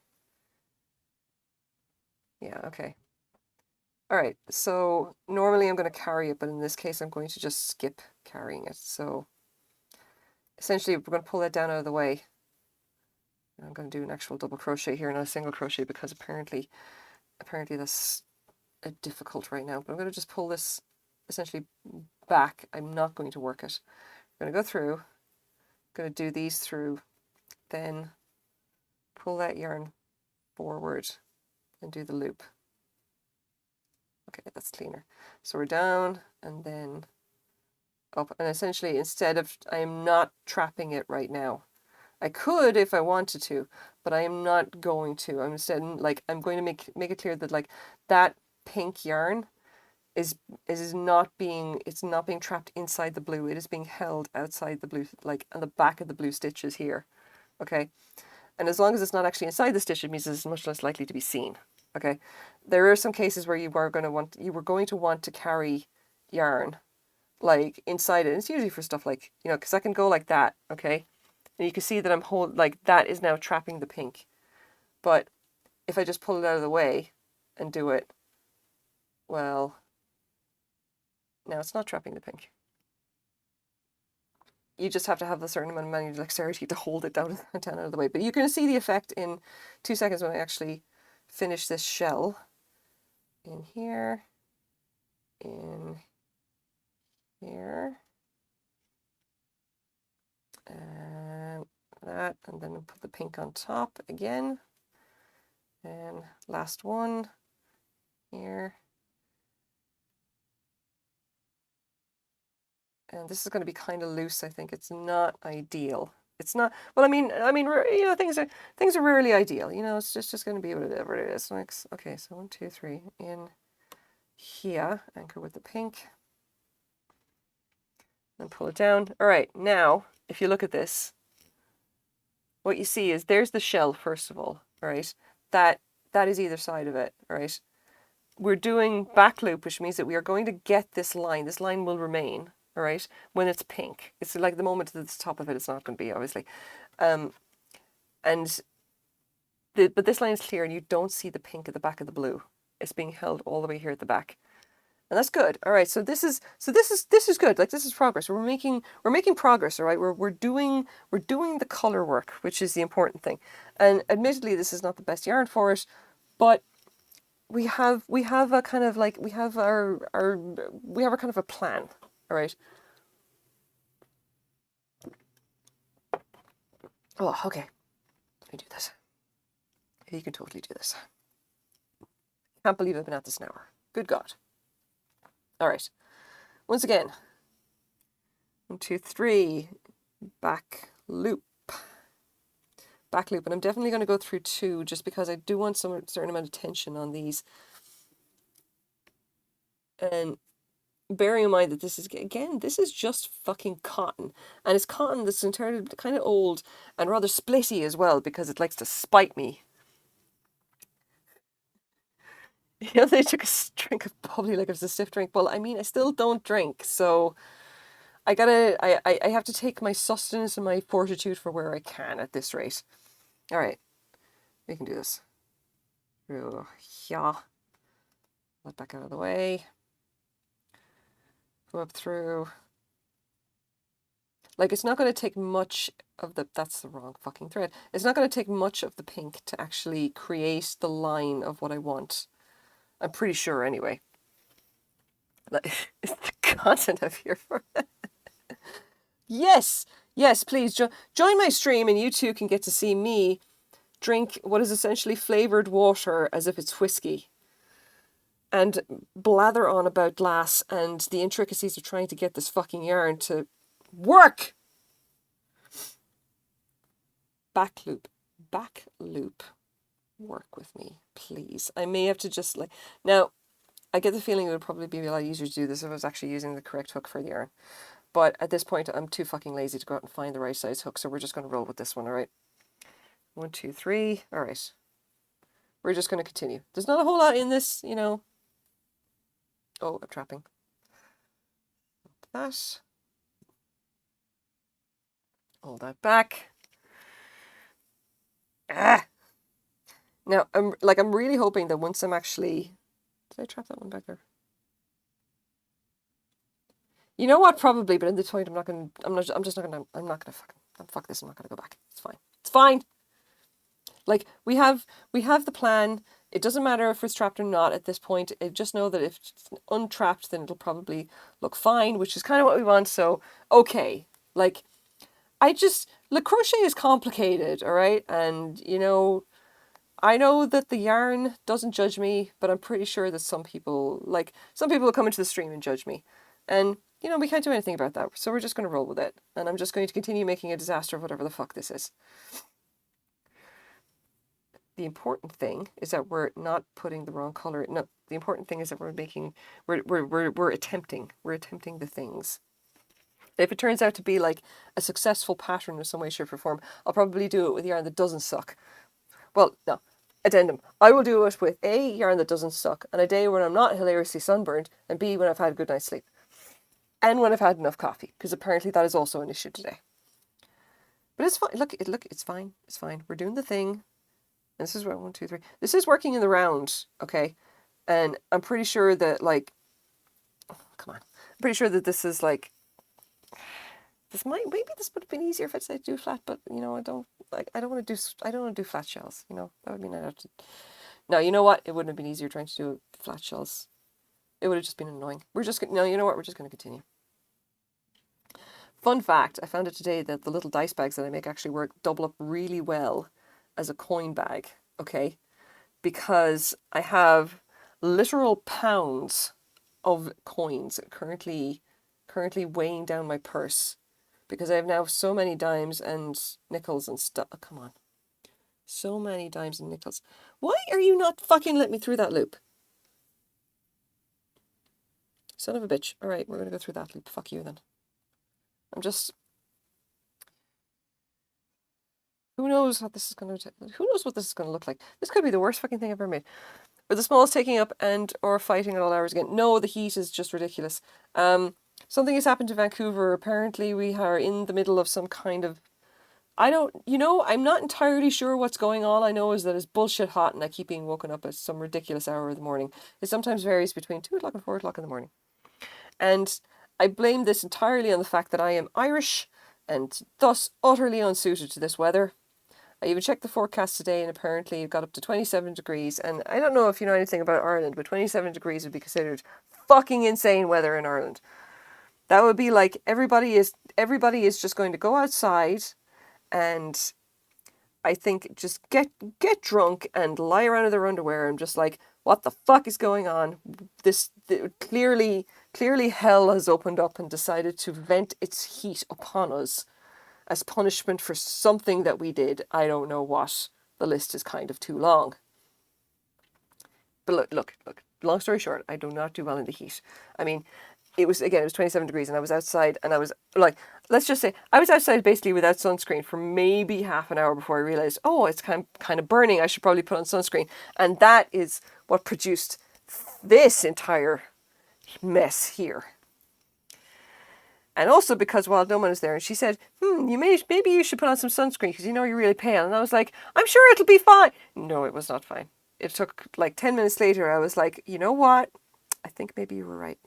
yeah, okay. All right, so normally I'm going to carry it, but in this case I'm going to just skip carrying it. So essentially we're going to pull that down out of the way. I'm going to do an actual double crochet here, not a single crochet, because apparently that's difficult right now. But I'm going to just pull this essentially back. I'm not going to work it. I'm going to go through, I'm going to do these through, then pull that yarn forward and do the loop. Okay, that's cleaner. So we're down and then up, and essentially instead of, I am not trapping it right now. I could if I wanted to, but I am not going to. I'm instead, like, I'm going to make it clear that, like, that pink yarn is not being, it's not being trapped inside the blue. It is being held outside the blue, like on the back of the blue stitches here. Okay. And as long as it's not actually inside the stitch, it means it's much less likely to be seen. Okay. There are some cases where you were going to want to carry yarn, like inside it. And it's usually for stuff like, you know, because I can go like that, okay? And you can see that like that is now trapping the pink. But if I just pull it out of the way and do it, well, now it's not trapping the pink. You just have to have a certain amount of manual dexterity to hold it down out of the way. But you're going to see the effect in 2 seconds when I actually finish this shell. In here, in here, and that, and then put the pink on top again. And last one here. And this is going to be kind of loose. I think it's not ideal. It's not. Well, I mean, you know, things are rarely ideal. You know, it's just going to be whatever it is. Next, okay. So 1, 2, 3 in here. Anchor with the pink. And pull it down. All right. Now, if you look at this, what you see is there's the shell first of all. All right. That is either side of it. All right. We're doing back loop, which means that we are going to get this line. This line will remain. All right, when it's pink. It's like the moment at the top of it, it's not going to be, obviously. But this line is clear and you don't see the pink at the back of the blue. It's being held all the way here at the back. And that's good. All right, so this is good. Like, this is progress. We're making progress, all right? We're doing the color work, which is the important thing. And admittedly, this is not the best yarn for it, but we have a kind of like, we have our kind of a plan. All right. Oh, okay. Let me do this. You can totally do this. Can't believe I've been at this an hour. Good God. All right. Once again. 1, 2, 3. Back loop. Back loop. And I'm definitely going to go through 2 just because I do want some certain amount of tension on these. And bearing in mind that this is just fucking cotton. And it's cotton that's entirely kind of old and rather splitty as well because it likes to spite me. You know, they took a drink of bubbly like it was a stiff drink. Well, I mean, I still don't drink, so I have to take my sustenance and my fortitude for where I can at this rate. All right, we can do this. Yeah. Let back out of the way. Go up through. Like, it's not going to take much of the, that's the wrong fucking thread. It's not going to take much of the pink to actually create the line of what I want. I'm pretty sure anyway. Like, it's the content I'm here for. Yes, please join my stream and you too can get to see me drink what is essentially flavored water as if it's whiskey and blather on about glass and the intricacies of trying to get this fucking yarn to work. Back loop. Work with me, please. I may have to just like... Now, I get the feeling it would probably be a lot easier to do this if I was actually using the correct hook for the yarn. But at this point, I'm too fucking lazy to go out and find the right size hook, so we're just going to roll with this one, all right? 1, 2, 3. All right. We're just going to continue. There's not a whole lot in this, you know. Oh, I'm trapping. That. Hold that back. Ah! Now, I'm really hoping that once I'm actually... Did I trap that one back there? You know what? Probably, but at this point, I'm not gonna fuck this. I'm not gonna go back. It's fine. It's fine. Like, we have the plan. It doesn't matter if it's trapped or not at this point. Just know that if it's untrapped, then it'll probably look fine, which is kind of what we want. So, okay. Like, crochet is complicated, all right? And, you know, I know that the yarn doesn't judge me, but I'm pretty sure that some people will come into the stream and judge me. And, you know, we can't do anything about that. So we're just going to roll with it. And I'm just going to continue making a disaster of whatever the fuck this is. The important thing is that we're not putting the wrong color. No, the important thing is that we're attempting the things. If it turns out to be like a successful pattern in some way, shape, or form, I'll probably do it with yarn that doesn't suck. Well, no. Addendum. I will do it with A, yarn that doesn't suck, and a day when I'm not hilariously sunburned, and B, when I've had a good night's sleep. and when I've had enough coffee, because apparently that is also an issue today. But it's fine. Look, it's fine. It's fine. We're doing the thing. And this is what 1, 2, 3. This is working in the round, okay? And I'm pretty sure that come on. I'm pretty sure that this is maybe this would have been easier if I decided to do flat, but I don't want to do flat shells, that would mean I'd have to. No, you know what? It wouldn't have been easier trying to do flat shells. It would have just been annoying. We're just going to, no, you know what? We're just going to continue. Fun fact, I found out today that the little dice bags that I make actually double up really well as a coin bag, okay? Because I have literal pounds of coins currently weighing down my purse because I have now so many dimes and nickels and stuff. Oh, come on. So many dimes and nickels. Why are you not fucking letting me through that loop? Son of a bitch. All right, we're going to go through that loop. Fuck you then. Who knows what this is going to look like? This could be the worst fucking thing I've ever made. Are the smalls taking up or fighting at all hours again? No, the heat is just ridiculous. Something has happened to Vancouver. Apparently we are in the middle of some kind of... I'm not entirely sure what's going on. I know is that it's bullshit hot and I keep being woken up at some ridiculous hour of the morning. It sometimes varies between 2 o'clock and 4 o'clock in the morning. And I blame this entirely on the fact that I am Irish and thus utterly unsuited to this weather. I even checked the forecast today and apparently it got up to 27 degrees. And I don't know if you know anything about Ireland, but 27 degrees would be considered fucking insane weather in Ireland. That would be like everybody is just going to go outside and I think just get drunk and lie around in their underwear and just like, what the fuck is going on? Clearly hell has opened up and decided to vent its heat upon us as punishment for something that we did. I don't know what. The list is kind of too long. But look. Long story short, I do not do well in the heat. I mean, it was 27 degrees and I was outside and I was like, let's just say I was outside basically without sunscreen for maybe half an hour before I realized, oh, it's kind of burning. I should probably put on sunscreen. And that is what produced this entire mess here. And also because Wild Woman was there and she said, maybe you should put on some sunscreen because you're really pale. And I was like, I'm sure it'll be fine. No, it was not fine. It took like 10 minutes later. I was like, you know what? I think maybe you were right.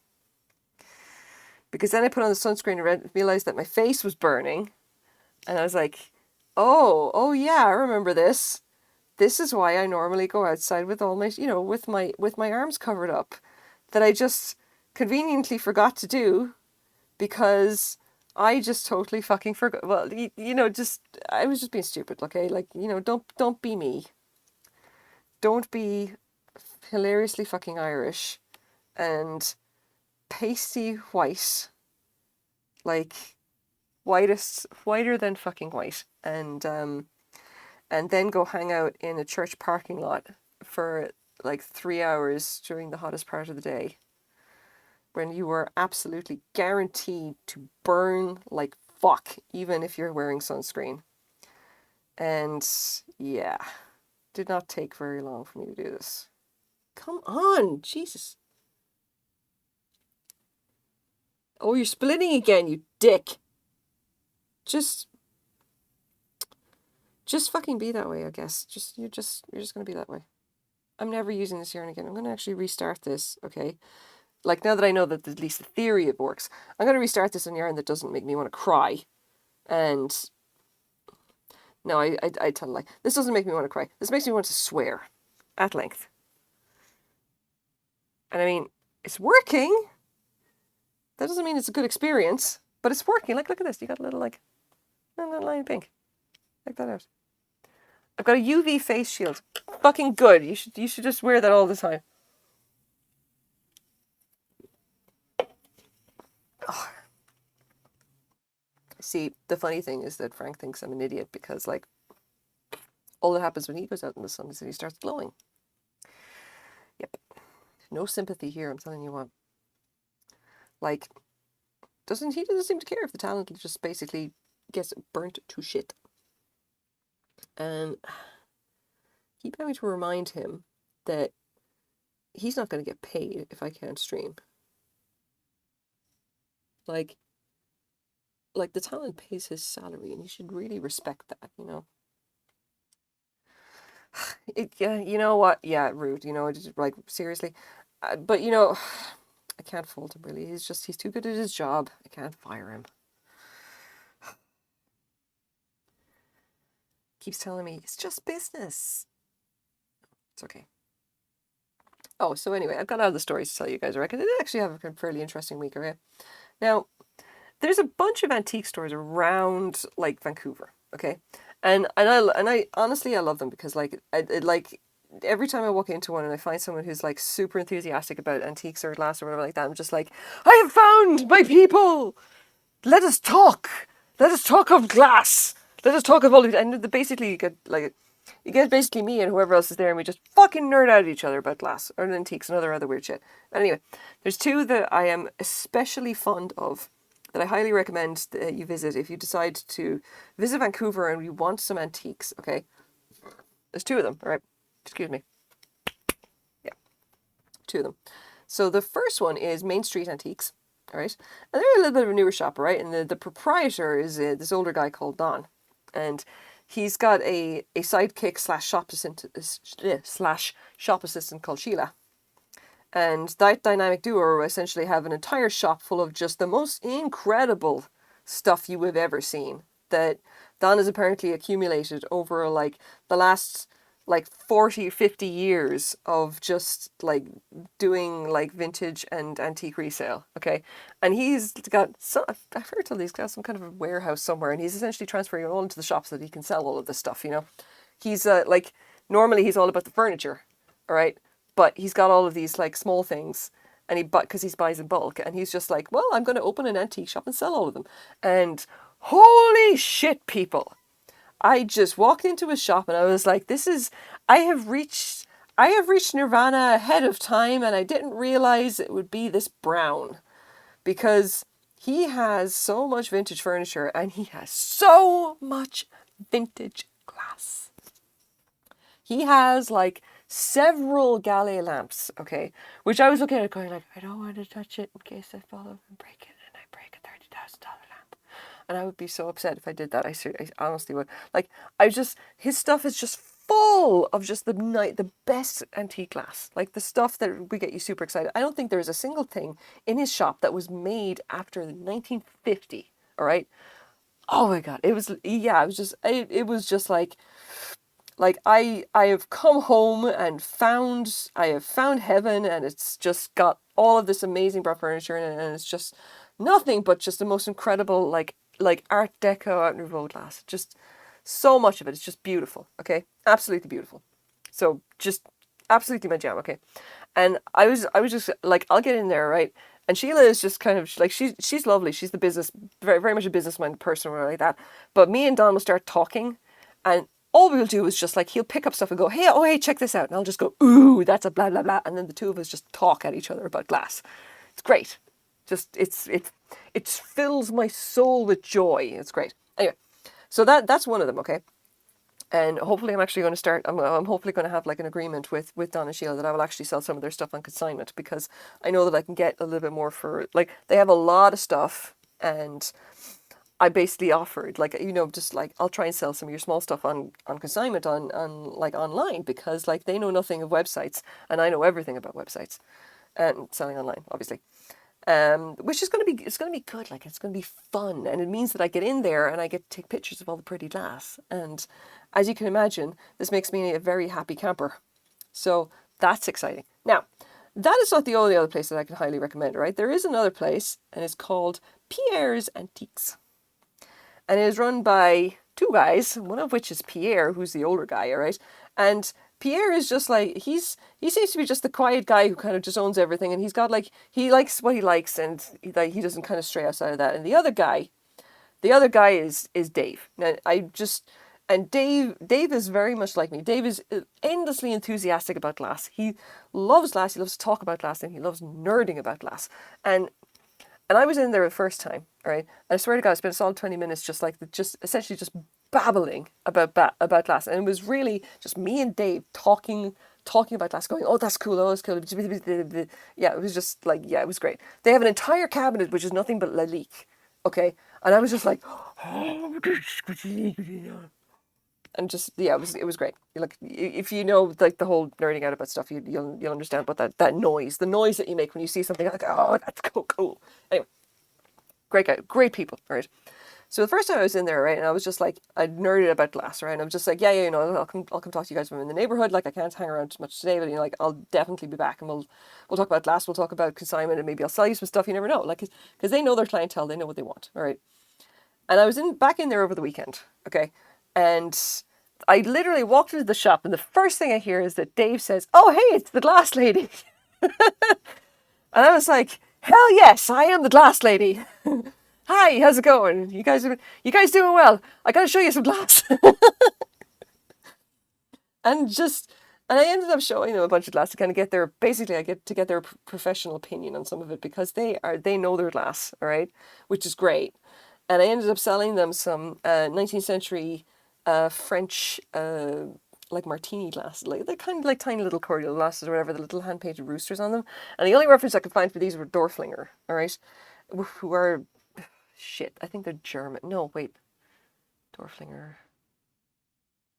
Because then I put on the sunscreen and realized that my face was burning. And I was like, oh yeah, I remember this. This is why I normally go outside with all my, with my arms covered up. That I just conveniently forgot to do because I just totally fucking forgot. Well, I was just being stupid, okay? Like, don't be me. Don't be hilariously fucking Irish and pasty white, like whiter than fucking white, and then go hang out in a church parking lot for like 3 hours during the hottest part of the day when you were absolutely guaranteed to burn like fuck, even if you're wearing sunscreen. And yeah, did not take very long for me to do this. Come on, Jesus. Oh, you're splitting again, you dick. Just fucking be that way, I guess. You're just gonna be that way. I'm never using this yarn again. I'm gonna actually restart this, okay? Like, now that I know that at least the theory it works, I'm gonna restart this on yarn that doesn't make me want to cry. And no, I tell a lie. This doesn't make me want to cry. This makes me want to swear at length. And I mean, it's working. That doesn't mean it's a good experience, but it's working. Like, look at this. You got a little line of pink. Check that out. I've got a UV face shield. Fucking good. You should just wear that all the time. Oh. See, the funny thing is that Frank thinks I'm an idiot because, like, all that happens when he goes out in the sun is that he starts glowing. Yep. No sympathy here, I'm telling you what. Like, he doesn't seem to care if the talent just basically gets burnt to shit. And keep having to remind him that he's not going to get paid if I can't stream. Like, the talent pays his salary, and you should really respect that, you know. Yeah, you know what? Yeah, rude. You know, just like seriously, but you know, I can't fault him really. He's too good at his job. I can't fire him. Keeps telling me it's just business. It's okay. Oh, so anyway, I've got other stories to tell you guys. I reckon I did actually have a fairly interesting week. Okay, now there's a bunch of antique stores around like Vancouver. Okay, and I honestly I love them because like every time I walk into one and I find someone who's like super enthusiastic about antiques or glass or whatever like that, I'm just like, I have found my people. Let us talk. Let us talk of glass. Let us talk of all of it. And basically you get basically me and whoever else is there, and we just fucking nerd out at each other about glass or antiques and other weird shit. Anyway, there's two that I am especially fond of that I highly recommend that you visit if you decide to visit Vancouver and you want some antiques. Okay, there's two of them. All right, excuse me. Yeah, two of them. So the first one is Main Street Antiques. All right, and they're a little bit of a newer shop, right? And the proprietor is this older guy called Don, and he's got a sidekick slash shop assistant called Sheila. And that dynamic duo essentially have an entire shop full of just the most incredible stuff you have ever seen that Don has apparently accumulated over like the last like 40, 50 years of just like doing like vintage and antique resale. Okay. And he's got some, I've heard he's got some kind of a warehouse somewhere, and he's essentially transferring it all into the shop so that he can sell all of this stuff, you know. He's like, normally he's all about the furniture, all right? But he's got all of these like small things, and because he buys in bulk, and he's just like, well, I'm going to open an antique shop and sell all of them. And holy shit, people! I just walked into his shop and I was like, this is, I have reached, I have reached nirvana ahead of time, and I didn't realize it would be this brown, because he has so much vintage furniture and he has so much vintage glass. He has like several Gallet lamps, okay, which I was looking at going like, I don't want to touch it in case I fall over and break it, and I break a $30,000 lamp. And I would be so upset if I did that. I honestly would. Like, his stuff is just full of just the best antique glass. Like the stuff that we get you super excited. I don't think there's a single thing in his shop that was made after 1950. All right. Oh my God. It was, yeah, it was just like I have come home and I have found heaven, and it's just got all of this amazing brown furniture in it, and it's just nothing but just the most incredible like Art Deco, Art Nouveau glass. Just so much of it. It's just beautiful. Okay, absolutely beautiful. So just absolutely my jam. Okay, and I was just like, I'll get in there, right? And Sheila is just kind of like, she's lovely. She's the business, very very much a business minded person or like that. But me and Don will start talking, and all we'll do is just like, he'll pick up stuff and go, hey, oh hey, check this out, and I'll just go, ooh, that's a blah blah blah, and then the two of us just talk at each other about glass. It's great. Just it fills my soul with joy. It's great. Anyway, so that's one of them. Okay. And hopefully I'm actually going to start, I'm hopefully going to have like an agreement with Don and Sheila that I will actually sell some of their stuff on consignment, because I know that I can get a little bit more for, like, they have a lot of stuff, and I basically offered, like, you know, just like, I'll try and sell some of your small stuff on consignment on like online, because like they know nothing of websites and I know everything about websites and selling online, obviously. Which is going to be, it's going to be good. Like, it's going to be fun, and it means that I get in there and I get to take pictures of all the pretty glass. And as you can imagine, this makes me a very happy camper. So that's exciting. Now, that is not the only other place that I can highly recommend, right? There is another place, and it's called Pierre's Antiques. And it is run by two guys, one of which is Pierre, who's the older guy, all right? And Pierre is just like, he seems to be just the quiet guy who kind of just owns everything, and he's got like, he likes what he likes, and he doesn't kind of stray outside of that. And the other guy is Dave. Now and Dave is very much like me. Dave is endlessly enthusiastic about glass. He loves glass. He loves to talk about glass, and he loves nerding about glass. And I was in there the first time, right? And I swear to God, I spent a solid 20 minutes just essentially just babbling about glass. And it was really just me and Dave talking talking about glass, going, oh, that's cool, oh, that's cool. Yeah, it was just like, yeah, it was great. They have an entire cabinet which is nothing but Lalique, okay? And I was just like, oh, and just, yeah, it was great. Like, if you know, like, the whole nerding out about stuff, you'll understand what that noise, the noise that you make when you see something, like, oh, that's cool. Anyway, great guy, great people, right? So the first time I was in there, right, and I was just like, I nerded about glass, right, and I was just like, yeah, I'll come talk to you guys when I'm in the neighborhood. Like, I can't hang around too much today, but like, I'll definitely be back, and we'll talk about glass, we'll talk about consignment, and maybe I'll sell you some stuff. You never know, like, because they know their clientele, they know what they want, all right. And I was back in there over the weekend, okay, and I literally walked into the shop, and the first thing I hear is that Dave says, "Oh, hey, it's the glass lady," and I was like, "Hell yes, I am the glass lady." Hi, how's it going? You guys doing well? I gotta show you some glass. and just and I ended up showing them a bunch of glass to kind of get their basically I get to get their professional opinion on some of it, because they know their glass, all right, which is great. And I ended up selling them some 19th century French like martini glasses. Like, they're kind of like tiny little cordial glasses or whatever, the little hand painted roosters on them. And the only reference I could find for these were Dorflinger, all right, who are shit. I think they're German. No, wait, Dorflinger.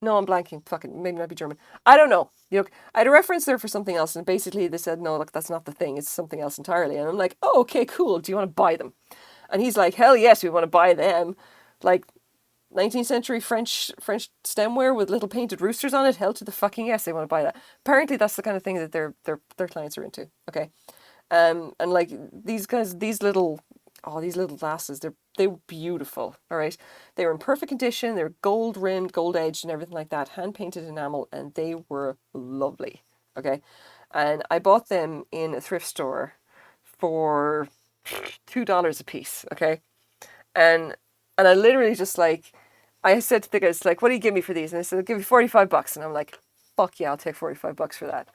No, I'm blanking. Fucking maybe not be German. I don't know. I had a reference there for something else, and basically they said, no, look, that's not the thing. It's something else entirely. And I'm like, oh, okay, cool. Do you want to buy them? And he's like, hell yes, we want to buy them. Like, 19th century French stemware with little painted roosters on it. Hell to the fucking yes, they want to buy that. Apparently, that's the kind of thing that their clients are into. Okay, and like these guys, these little glasses, they were beautiful. All right, they were in perfect condition. They were gold rimmed, gold edged, and everything like that, hand painted enamel, and they were lovely. Okay, and I bought them in a thrift store for $2 a piece. Okay, and I literally just like, I said to the guys, like, what do you give me for these? And they said, I'll give you $45. And I'm like, fuck yeah, I'll take $45 for that.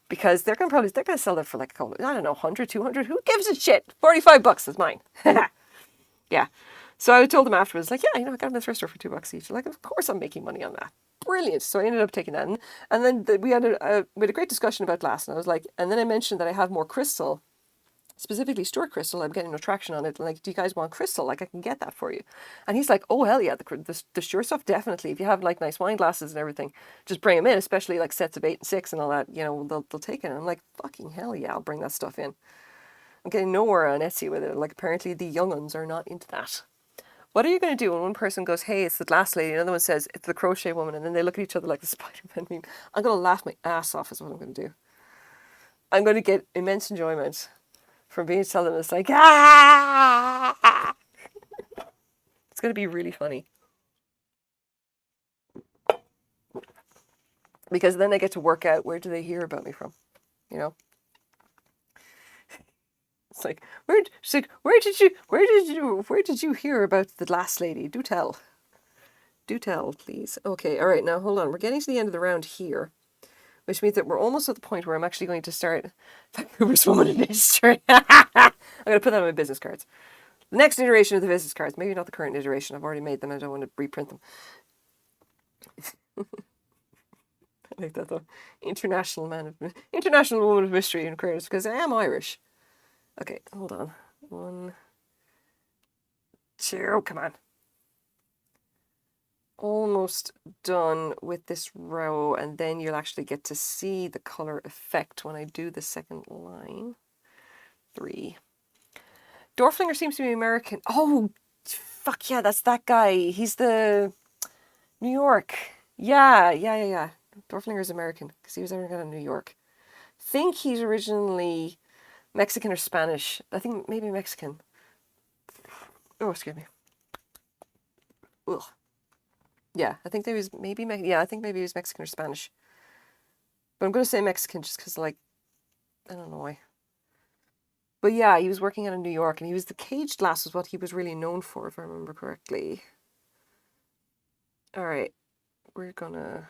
Because they're gonna sell them for like, I don't know, 100, 200. Who gives a shit? $45 is mine. Yeah. So I told them afterwards, like, yeah, I got them in the thrift store for $2 each. Like, of course I'm making money on that. Brilliant. So I ended up taking that. And then we had a great discussion about glass. And I was like, and then I mentioned that I have more crystal, specifically Stuart crystal. I'm getting no traction on it. Like, do you guys want crystal? Like, I can get that for you. And he's like, oh, hell yeah, the Stuart stuff, definitely. If you have like nice wine glasses and everything, just bring them in, especially like sets of 8 and 6 and all that, they'll take it. And I'm like, fucking hell yeah, I'll bring that stuff in. I'm getting nowhere on Etsy with it. Like, apparently the young uns are not into that. What are you going to do when one person goes, hey, it's the glass lady, and another one says, it's the crochet woman, and then they look at each other like the Spider-Man meme? I'm going to laugh my ass off is what I'm going to do. I'm going to get immense enjoyment from being told them. It's like, ah! It's going to be really funny. Because then I get to work out, where do they hear about me from? It's like, where did you hear about the glass lady? Do tell, please. Okay, all right, now hold on. We're getting to the end of the round here, which means that we're almost at the point where I'm actually going to start Vancouver's Woman in History. I'm going to put that on my business cards. The next iteration of the business cards, maybe not the current iteration. I've already made them. I don't want to reprint them. I like that though. International Woman of Mystery and Creators, because I am Irish. Okay, hold on. 1, 2, come on. Almost done with this row, and then you'll actually get to see the color effect when I do the second line. 3. Dorflinger seems to be American. Oh, fuck yeah, that's that guy. He's the New York. Yeah. Dorflinger's American because he was ever in New York. Think he's originally Mexican or Spanish. I think maybe Mexican. Oh, excuse me. Ugh. Yeah, I think he was maybe I think maybe he was Mexican or Spanish. But I'm going to say Mexican just because, like, I don't know why. But yeah, he was working out in New York, and he was the caged glass was what he was really known for, if I remember correctly. All right, we're going to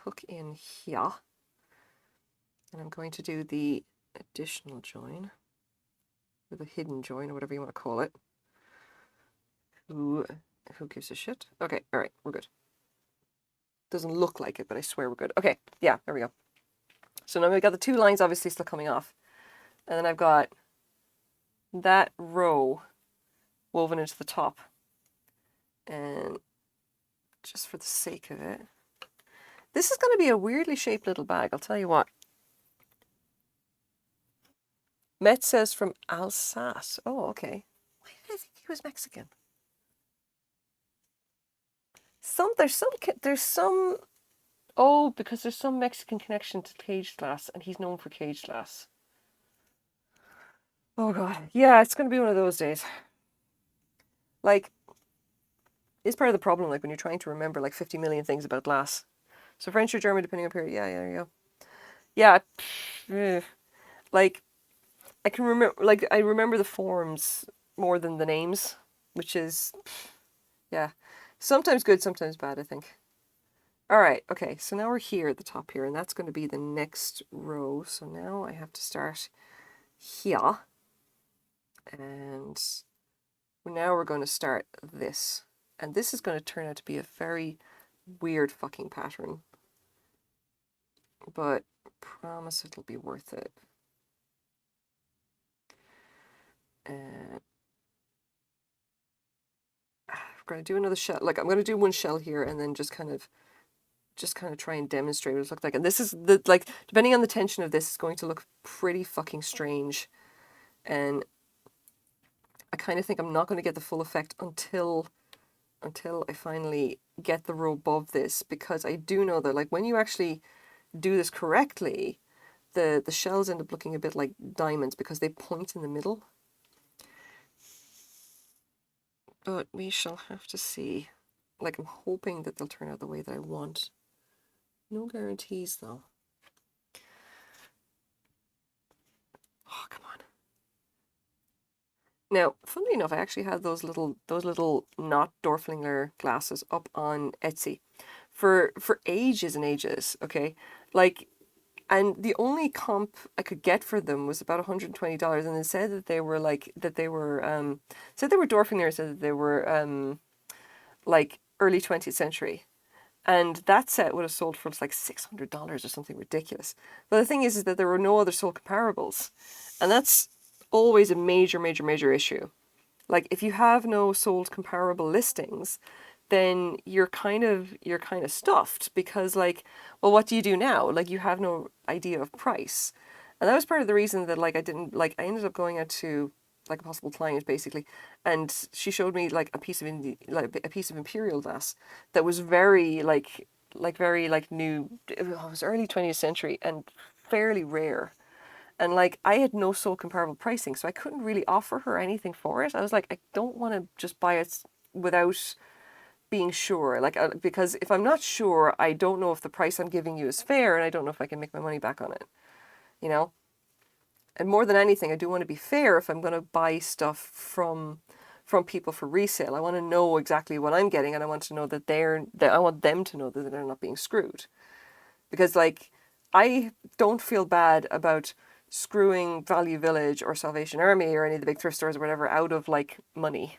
hook in here. And I'm going to do the additional join, or the hidden join, or whatever you want to call it. Who gives a shit? Okay, all right, we're good. Doesn't look like it, but I swear we're good. Okay, yeah, there we go. So now I've got the two lines obviously still coming off. And then I've got that row woven into the top. And just for the sake of it, this is going to be a weirdly shaped little bag, I'll tell you what. Met says from Alsace. Oh, okay. Why did I think he was Mexican? There's some. Oh, because there's some Mexican connection to caged glass, and he's known for caged glass. Oh god, yeah, it's gonna be one of those days. Like, it's part of the problem. Like when you're trying to remember like 50 million things about glass. So French or German, depending on period. Yeah, there you go. Yeah, like I can remember. Like I remember the forms more than the names, which is yeah, sometimes good, sometimes bad. I think. All right, okay, so now we're here at the top here, and that's going to be the next row. So now I have to start here, and now we're going to start this. And this is going to turn out to be a very weird fucking pattern, but promise it'll be worth it. And I'm going to do another shell. Like I'm going to do one shell here, and then just kind of try and demonstrate what it looks like. And this is the like depending on the tension of this, it's going to look pretty fucking strange. And I kind of think I'm not going to get the full effect until I finally get the row above this, because I do know that like when you actually do this correctly, the shells end up looking a bit like diamonds because they point in the middle. But we shall have to see. Like I'm hoping that they'll turn out the way that I want. No guarantees though. Oh, come on. Now, funnily enough, I actually had those little not Dorflinger glasses up on Etsy for ages and ages, okay? Like, and the only comp I could get for them was about $120, and it said that they were said they were Dorflinger, said that they were like early 20th century. And that set would have sold for like $600 or something ridiculous. But the thing is that there were no other sold comparables. And that's always a major, major, major issue. Like if you have no sold comparable listings, then you're kind of stuffed, because like, well, what do you do now? Like you have no idea of price. And that was part of the reason that like I ended up going out to like a possible client basically, and she showed me like a piece of imperial glass that was very very new. It was early 20th century and fairly rare. And like I had no sold comparable pricing, so I couldn't really offer her anything for it. I was like, I don't want to just buy it without being sure. Like because if I'm not sure, I don't know if the price I'm giving you is fair, and I don't know if I can make my money back on it. You know? And more than anything, I do want to be fair if I'm going to buy stuff from people for resale. I want to know exactly what I'm getting, and I want to know that I want them to know that they're not being screwed. Because like I don't feel bad about screwing Value Village or Salvation Army or any of the big thrift stores or whatever out of like money,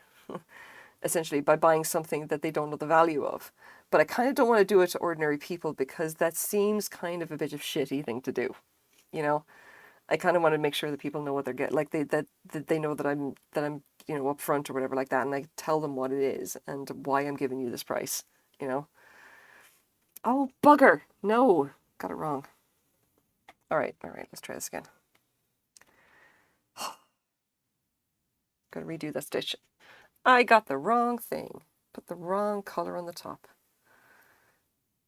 essentially by buying something that they don't know the value of. But I kind of don't want to do it to ordinary people, because that seems kind of a bit of shitty thing to do, you know. I kind of want to make sure that people know what they're getting, like that they know that I'm upfront or whatever like that, and I tell them what it is and why I'm giving you this price, you know. Oh bugger! No, got it wrong. All right, let's try this again. Gotta redo that stitch. I got the wrong thing. Put the wrong color on the top.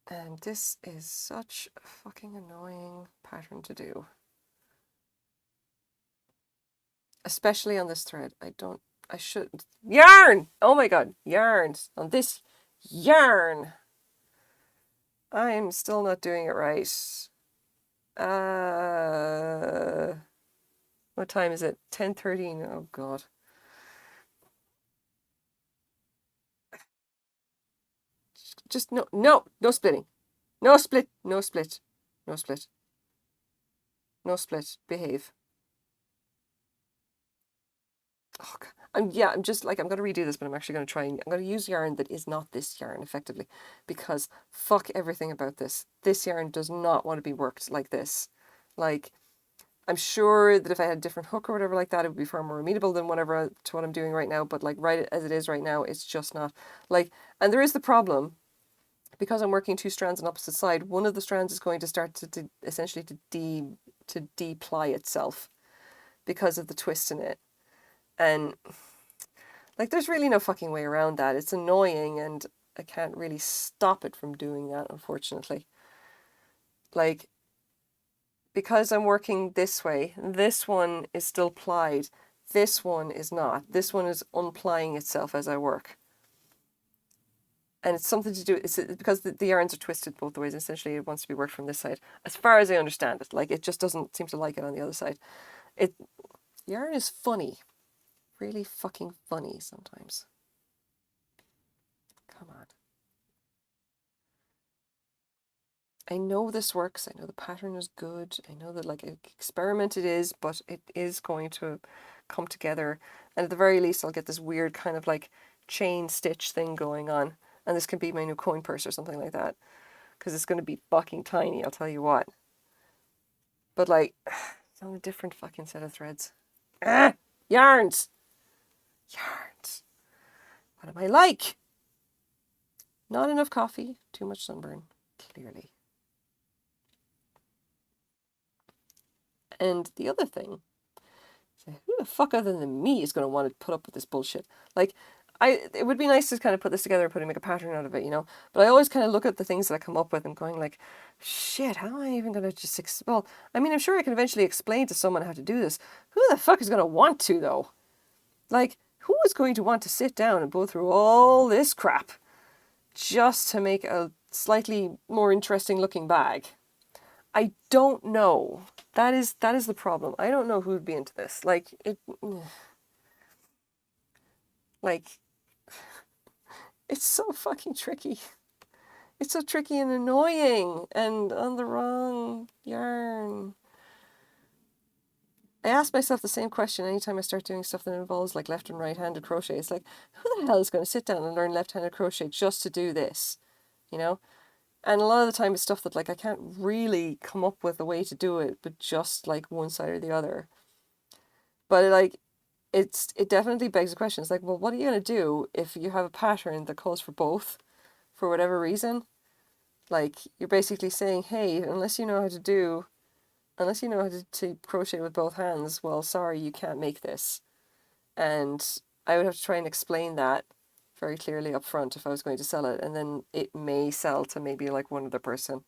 And this is such a fucking annoying pattern to do. Especially on this thread. I shouldn't. Yarn! Oh my god, yarns. On this yarn. I'm still not doing it right. What time is it? 10:13. Oh god. Just no splitting. No split. No split. No split. No split. Behave. Oh, I'm just like, I'm going to redo this, but I'm actually going to I'm going to use yarn that is not this yarn effectively, because fuck everything about this. This yarn does not want to be worked like this. Like, I'm sure that if I had a different hook or whatever like that, it would be far more amenable than whatever to what I'm doing right now. But like right as it is right now, it's just not. Like, and there is the problem because I'm working two strands on opposite side. One of the strands is going to start to essentially to deply itself because of the twist in it, and like there's really no fucking way around that. It's annoying, and I can't really stop it from doing that, unfortunately. Like, because I'm working this way, this one is still plied. This one is not. This one is unplying itself as I work. And it's something to do, it's because the yarns are twisted both ways. Essentially, it wants to be worked from this side. As far as I understand it, like it just doesn't seem to like it on the other side. It Yarn is funny. Really fucking funny sometimes. Come on. I know this works. I know the pattern is good. I know that like an experiment it is, but it is going to come together. And at the very least, I'll get this weird kind of like chain stitch thing going on. And this can be my new coin purse or something like that. Because it's going to be fucking tiny, I'll tell you what. But like, it's on a different fucking set of threads. Ah! Yarns! Yarns. What am I like? Not enough coffee, too much sunburn, clearly. And the other thing, who the fuck other than me is going to want to put up with this bullshit? Like, it would be nice to kind of put this together and make a pattern out of it, you know? But I always kind of look at the things that I come up with and going like, shit, how am I even going to just, well, I mean, I'm sure I can eventually explain to someone how to do this. Who the fuck is going to want to, though? Like, who is going to want to sit down and go through all this crap just to make a slightly more interesting looking bag? I don't know. That is the problem. I don't know who would be into this. Like like it's so fucking tricky. It's so tricky and annoying and on the wrong yarn. I ask myself the same question anytime I start doing stuff that involves like left and right-handed crochet. It's like, who the hell is going to sit down and learn left-handed crochet just to do this? You know? And a lot of the time it's stuff that like I can't really come up with a way to do it, but just like one side or the other. But it definitely begs the question. It's like, well, what are you gonna do if you have a pattern that calls for both, for whatever reason? Like you're basically saying, hey, unless you know how to crochet with both hands, well, sorry, you can't make this. And I would have to try and explain that very clearly up front if I was going to sell it, and then it may sell to maybe like one other person.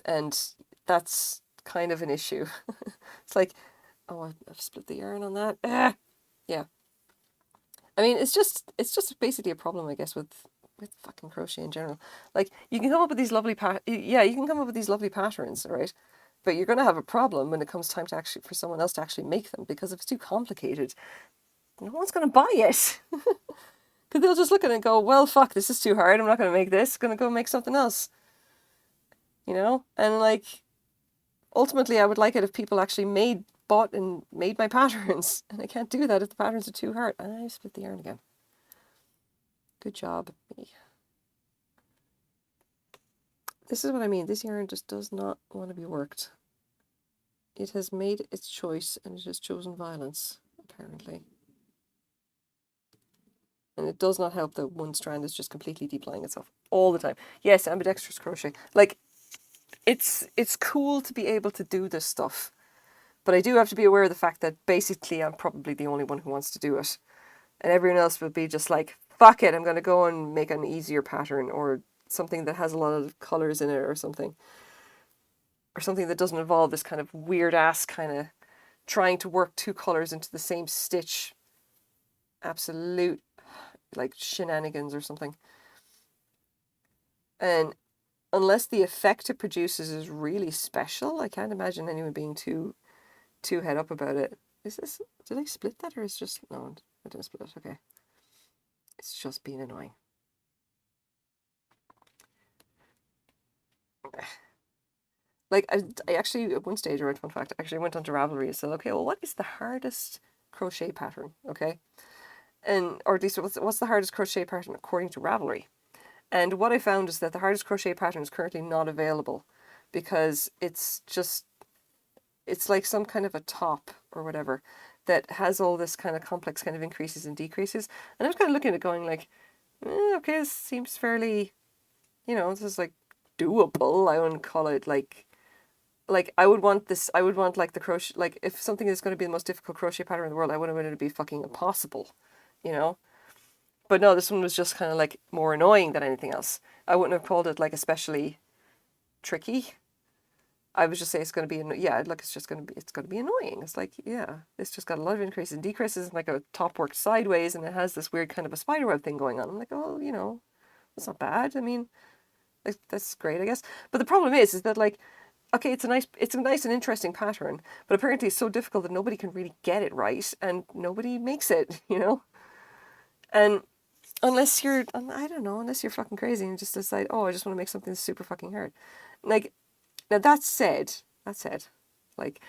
And that's kind of an issue. It's like, oh, I've split the yarn on that. Yeah. I mean, it's just basically a problem, I guess, with fucking crochet in general. Like, you can come up with these lovely patterns, right? But you're going to have a problem when it comes time to actually for someone else to actually make them, because if it's too complicated, no one's going to buy it. Because they'll just look at it and go, well, fuck, this is too hard. I'm not going to make this. I'm going to go make something else. You know? And like, ultimately, I would like it if people actually bought and made my patterns. And I can't do that if the patterns are too hard. And I split the yarn again. Good job, me. This is what I mean. This yarn just does not want to be worked. It has made its choice and it has chosen violence, apparently. And it does not help that one strand is just completely deplying itself all the time. Yes, ambidextrous crochet. Like, it's cool to be able to do this stuff. But I do have to be aware of the fact that basically I'm probably the only one who wants to do it. And everyone else will be just like, fuck it, I'm going to go and make an easier pattern or something that has a lot of colours in it or something. Or something that doesn't involve this kind of weird ass kind of trying to work two colours into the same stitch. Absolute like shenanigans or something. And unless the effect it produces is really special, I can't imagine anyone being too head up about it. Did I split that or is just, no, I didn't split it, okay. It's just being annoying. Like, I actually, at one stage, I read fun fact, I actually went onto Ravelry and said, okay, well, what is the hardest crochet pattern, okay? And, or at least, what's the hardest crochet pattern according to Ravelry? And what I found is that the hardest crochet pattern is currently not available because it's like some kind of a top or whatever that has all this kind of complex kind of increases and decreases. And I was kind of looking at it going like, okay, this seems fairly, this is like doable. I wouldn't call it like I would want this. I would want like the crochet. Like if something is going to be the most difficult crochet pattern in the world, I wouldn't want it to be fucking impossible, you know. But no, this one was just kind of like more annoying than anything else. I wouldn't have called it like especially tricky. I would just say it's going to be, yeah, look, it's going to be annoying. It's like, yeah, it's just got a lot of increases and decreases, and like a top worked sideways, and it has this weird kind of a spiderweb thing going on. I'm like, oh, that's not bad. I mean, that's great, I guess. But the problem is that like, okay, it's a nice and interesting pattern, but apparently it's so difficult that nobody can really get it right, and nobody makes it, And unless I don't know, unless you're fucking crazy and just decide, oh, I just want to make something super fucking hard. Like, now that said, like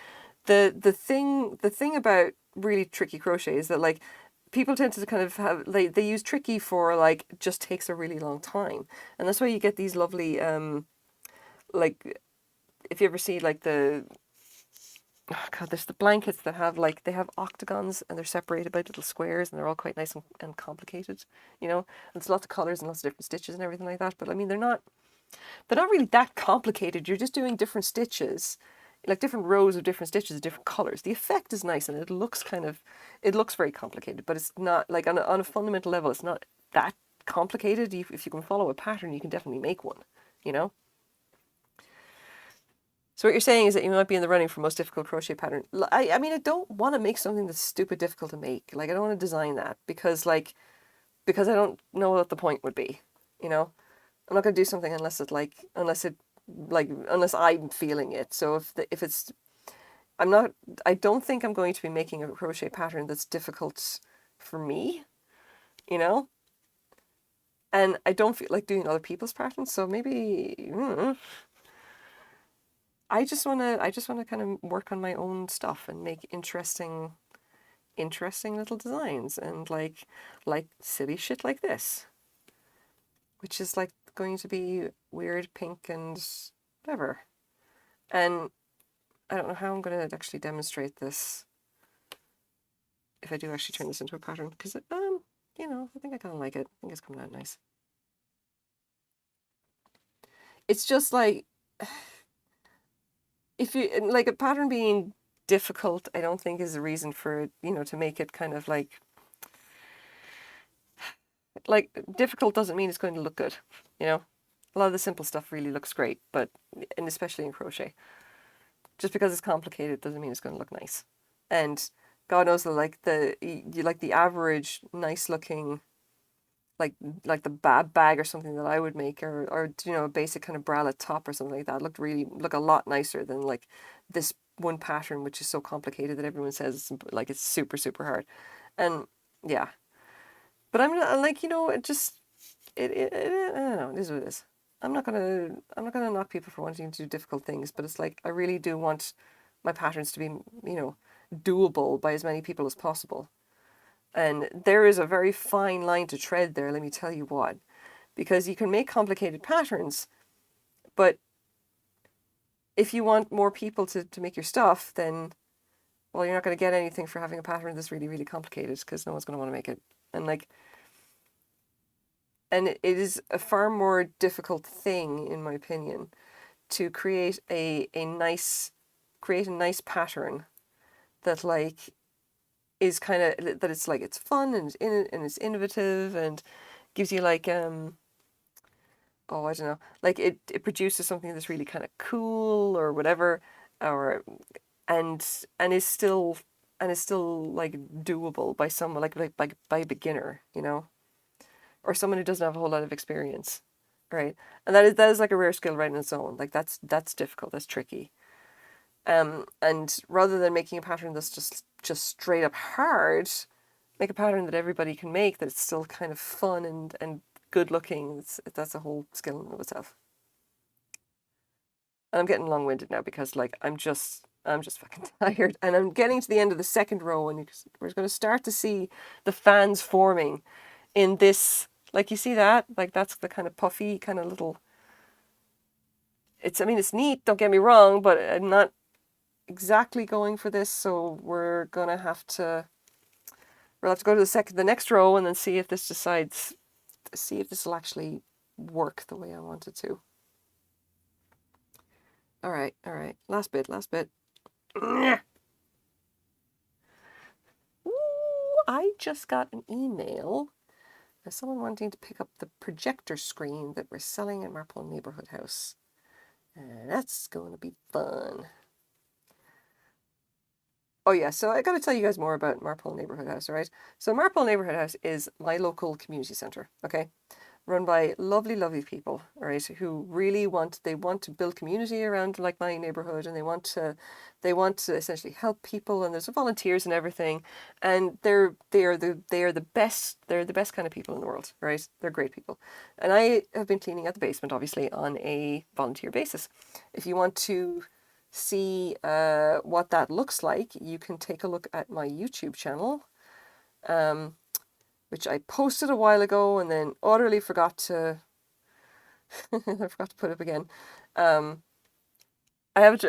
the thing about really tricky crochet is that like people tend to kind of have they use tricky for like just takes a really long time, and that's why you get these lovely like if you ever see like there's the blankets that have like they have octagons and they're separated by little squares and they're all quite nice and complicated, and there's lots of colors and lots of different stitches and everything like that. But I mean they're not really that complicated. You're just doing different stitches, like different rows of different stitches of different colors. The effect is nice and it looks very complicated, but it's not like on a fundamental level, it's not that complicated. If you can follow a pattern, you can definitely make one, you know? So what you're saying is that you might be in the running for most difficult crochet pattern. I mean, I don't want to make something that's stupid difficult to make. Like, I don't want to design that because I don't know what the point would be, you know? I'm not going to do something unless I'm feeling it. So if it's, I don't think I'm going to be making a crochet pattern that's difficult for me, you know? And I don't feel like doing other people's patterns. So maybe, I just want to kind of work on my own stuff and make interesting little designs and like silly shit like this, which is like going to be weird pink and whatever. And I don't know how I'm going to actually demonstrate this if I do actually turn this into a pattern, because I think I kind of like it. I think it's coming out nice. It's just like if you like a pattern being difficult, I don't think is a reason for it, to make it kind of like difficult doesn't mean it's going to look good, A lot of the simple stuff really looks great, and especially in crochet. Just because it's complicated doesn't mean it's going to look nice. And God knows that like the average nice looking like the bag or something that I would make, or a basic kind of bralette top or something like that look a lot nicer than like this one pattern which is so complicated that everyone says it's super super hard. And yeah, but I'm not like it just I don't know, it is what it is. I'm not gonna knock people for wanting to do difficult things, but it's like I really do want my patterns to be doable by as many people as possible. And there is a very fine line to tread there, let me tell you what. Because you can make complicated patterns, but if you want more people to make your stuff, then, well, you're not going to get anything for having a pattern that's really, really complicated because no one's going to want to make it. And it is a far more difficult thing, in my opinion, to create a nice pattern that is kind of that it's fun and it's innovative and gives you I don't know, it produces something that's really kind of cool or whatever, or and and is still like doable by someone by a beginner, or someone who doesn't have a whole lot of experience, right? And that is like a rare skill right in its own. Like that's difficult, that's tricky. And rather than making a pattern that's just straight up hard, make a pattern that everybody can make, that it's still kind of fun and good looking. That's a whole skill in and of itself. And I'm getting long winded now because I'm just fucking tired, and I'm getting to the end of the second row, and we're going to start to see the fans forming in this. Like you see that, like that's the kind of puffy kind of little I mean, it's neat, don't get me wrong, but I'm not exactly going for this, so we'll have to go to the next row and then see if this will actually work the way I want it to. All right. Last bit. Ooh, I just got an email of someone wanting to pick up the projector screen that we're selling at Marpole Neighborhood House. And that's going to be fun. Oh yeah, so I got to tell you guys more about Marpole Neighborhood House, all right? So Marpole Neighborhood House is my local community centre, okay? Run by lovely, lovely people, all right, who really want to build community around like my neighborhood, and they want to essentially help people, and there's volunteers and everything, and they are the best kind of people in the world, right? They're great people, and I have been cleaning out the basement, obviously, on a volunteer basis. If you want to see what that looks like, you can take a look at my YouTube channel. Which I posted a while ago and then utterly forgot to I forgot to put up again. I have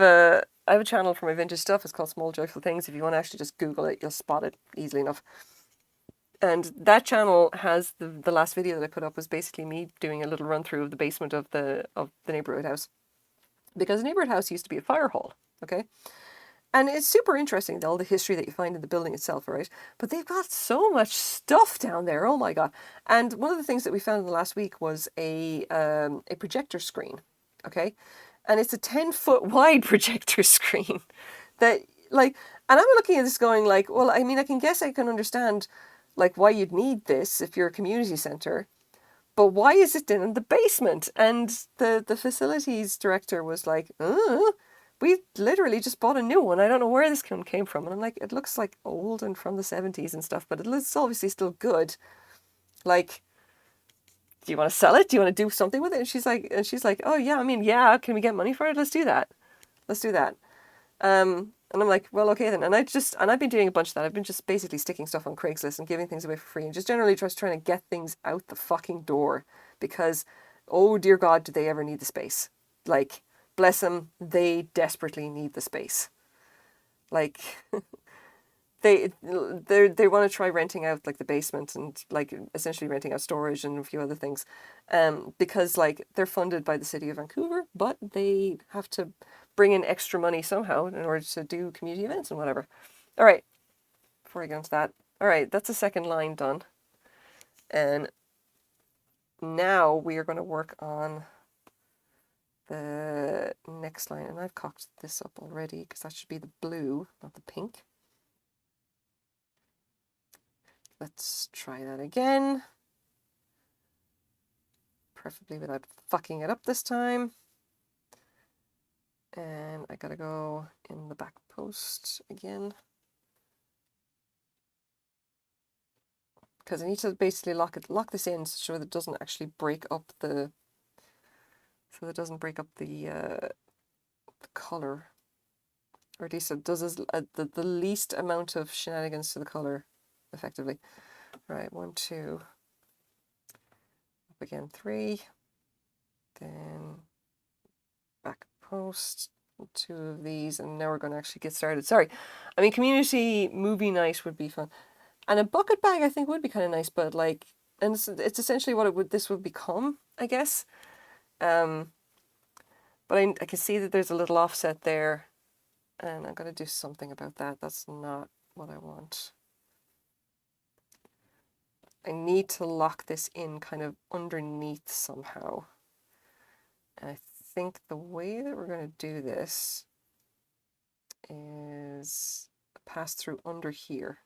a channel for my vintage stuff. It's called Small Joyful Things. If you want to actually just Google it, you'll spot it easily enough. And that channel has the last video that I put up was basically me doing a little run through of the basement of the neighborhood house, because the neighborhood house used to be a fire hall. Okay. And it's super interesting, all the history that you find in the building itself, right? But they've got so much stuff down there. Oh my God. And one of the things that we found in the last week was a projector screen, okay? And it's a 10-foot wide projector screen that, like, and I'm looking at this going like, well, I mean, I can understand like why you'd need this if you're a community center, but why is it in the basement? And the facilities director was like, we literally just bought a new one. I don't know where this came from. And I'm like, it looks like old and from the 70s and stuff, but it's obviously still good. Like, do you want to sell it? Do you want to do something with it? And she's like, oh yeah, I mean, yeah, can we get money for it? Let's do that. And I'm like, well, okay then. And I've been doing a bunch of that. I've been just basically sticking stuff on Craigslist and giving things away for free and just generally just trying to get things out the fucking door, because, oh dear God, do they ever need the space? Like, bless them, they desperately need the space. Like, they want to try renting out like the basement and like essentially renting out storage and a few other things, because like they're funded by the city of Vancouver, but they have to bring in extra money somehow in order to do community events and whatever. All right, before I get into that, all right, that's the second line done, and now we are going to work on the next line, and I've cocked this up already because that should be the blue, not the pink. Let's try that again. Preferably without fucking it up this time. And I gotta go in the back post again, because I need to basically lock this in so that it doesn't actually break up the color, or at least it does the least amount of shenanigans to the color effectively. All right, 1, 2, up again, 3, then back post, 2 of these, and now we're going to actually get started. Sorry, I mean, community movie night would be fun, and a bucket bag I think would be kind of nice, but like, and it's essentially what this would become, I guess. But I can see that there's a little offset there, and I'm going to do something about that. That's not what I want. I need to lock this in kind of underneath somehow. And I think the way that we're going to do this is pass through under here.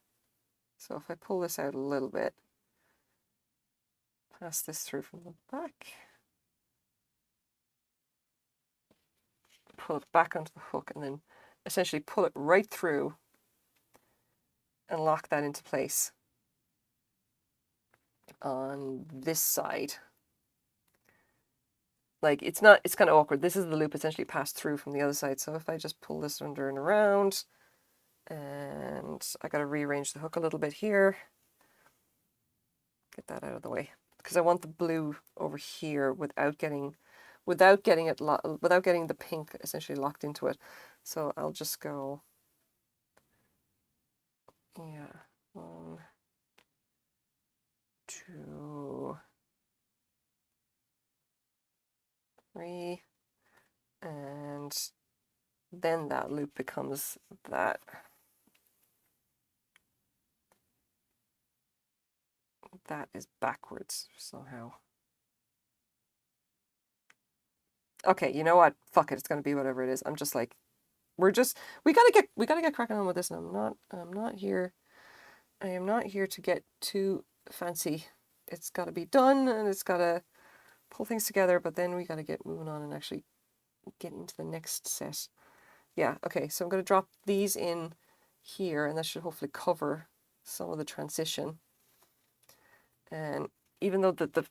So if I pull this out a little bit, pass this through from the back, pull it back onto the hook, and then essentially pull it right through and lock that into place on this side. Like, it's kind of awkward. This is the loop essentially passed through from the other side. So if I just pull this under and around, and I got to rearrange the hook a little bit here, get that out of the way, because I want the blue over here without getting, without getting it without getting the pink essentially locked into it. So I'll just go, yeah, 1, 2, 3, and then that loop becomes that. That is backwards somehow. Okay, you know what? Fuck it. It's gonna be whatever it is. I'm just like, we gotta get cracking on with this, and I'm not here. I am not here to get too fancy. It's got to be done, and it's got to pull things together. But then we got to get moving on and actually get into the next set. Yeah. Okay. So I'm gonna drop these in here, and that should hopefully cover some of the transition. And even though the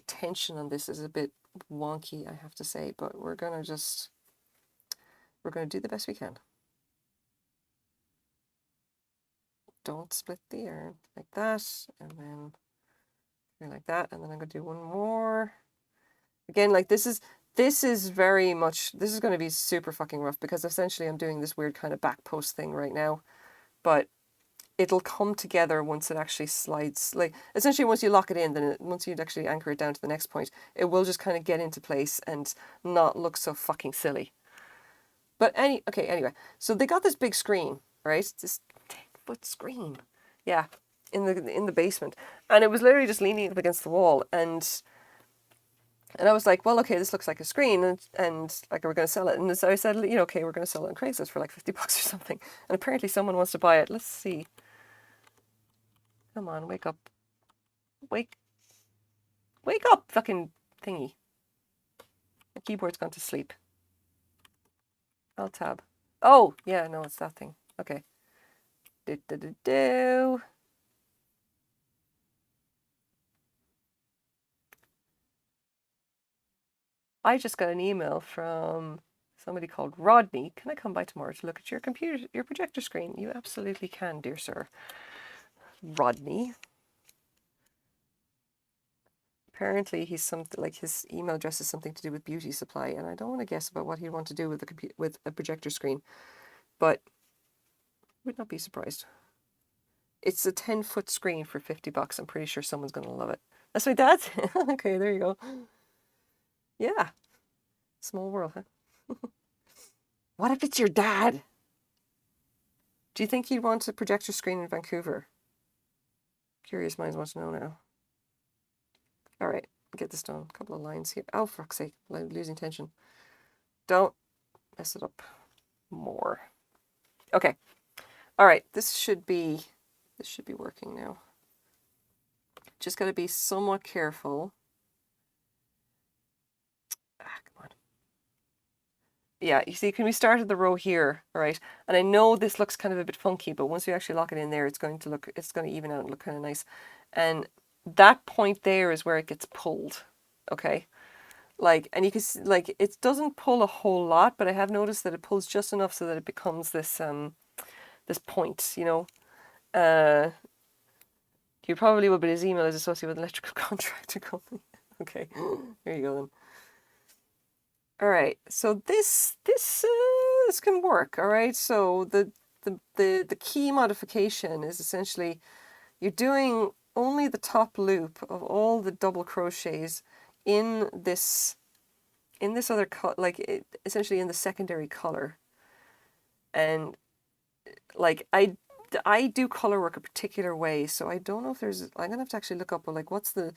tension on this is a bit wonky, I have to say, but we're gonna do the best we can. Don't split the yarn like that, and then like that, and then I'm gonna do one more. Again, like this is very much, this is going to be super fucking rough because essentially I'm doing this weird kind of back post thing right now, but it'll come together once it actually slides. Like essentially once you lock it in, then once you actually anchor it down to the next point, it will just kind of get into place and not look so fucking silly. But anyway, so they got this big screen, right? This 10-foot screen, yeah, in the basement, and it was literally just leaning up against the wall, and I was like, well, okay, this looks like a screen, and like, we're going to sell it. And so I said, okay, we're going to sell it on Craigslist for like $50 or something. And apparently someone wants to buy it. Let's see. Come on, wake up. Wake up, fucking thingy. The keyboard's gone to sleep. Alt tab. Oh, yeah, no, it's that thing. Okay. Do. I just got an email from somebody called Rodney. Can I come by tomorrow to look at your projector screen? You absolutely can, dear sir. Rodney. Apparently, he's something like, his email address is something to do with beauty supply, and I don't want to guess about what he'd want to do with a projector screen, but would not be surprised. It's a 10-foot screen for $50. I'm pretty sure someone's gonna love it. That's my dad's. Okay, there you go. Yeah, small world, huh? What if it's your dad? Do you think he'd want a projector screen in Vancouver? Curious minds want to know now. All right, get this done. A couple of lines here. Oh, for fuck's sake, I'm losing tension. Don't mess it up more. Okay. All right, this should be working now. Just got to be somewhat careful. Come on. Yeah, you see, we started the row here, all right? And I know this looks kind of a bit funky, but once you actually lock it in there, it's going to even out and look kind of nice. And that point there is where it gets pulled, okay? Like, and you can see, like, it doesn't pull a whole lot, but I have noticed that it pulls just enough so that it becomes this this point, you know. You probably will, but his email is associated with an electrical contractor company. Okay, there you go then. All right, so this can work. All right, so the key modification is essentially you're doing only the top loop of all the double crochets in this other like essentially in the secondary color, and like I do color work a particular way, so I don't know if there's. I'm gonna have to actually look up like what's the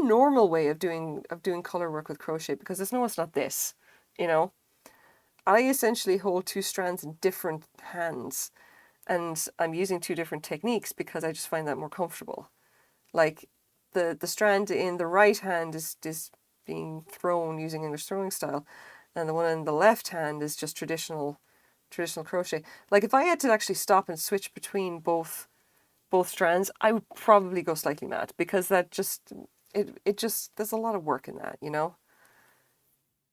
normal way of doing color work with crochet, because it's not this, you know. I essentially hold two strands in different hands, and I'm using two different techniques because I just find that more comfortable. Like the strand in the right hand is being thrown using English throwing style, and the one in the left hand is just traditional crochet. Like if I had to actually stop and switch between both strands, I would probably go slightly mad, because that just it just, there's a lot of work in that, you know.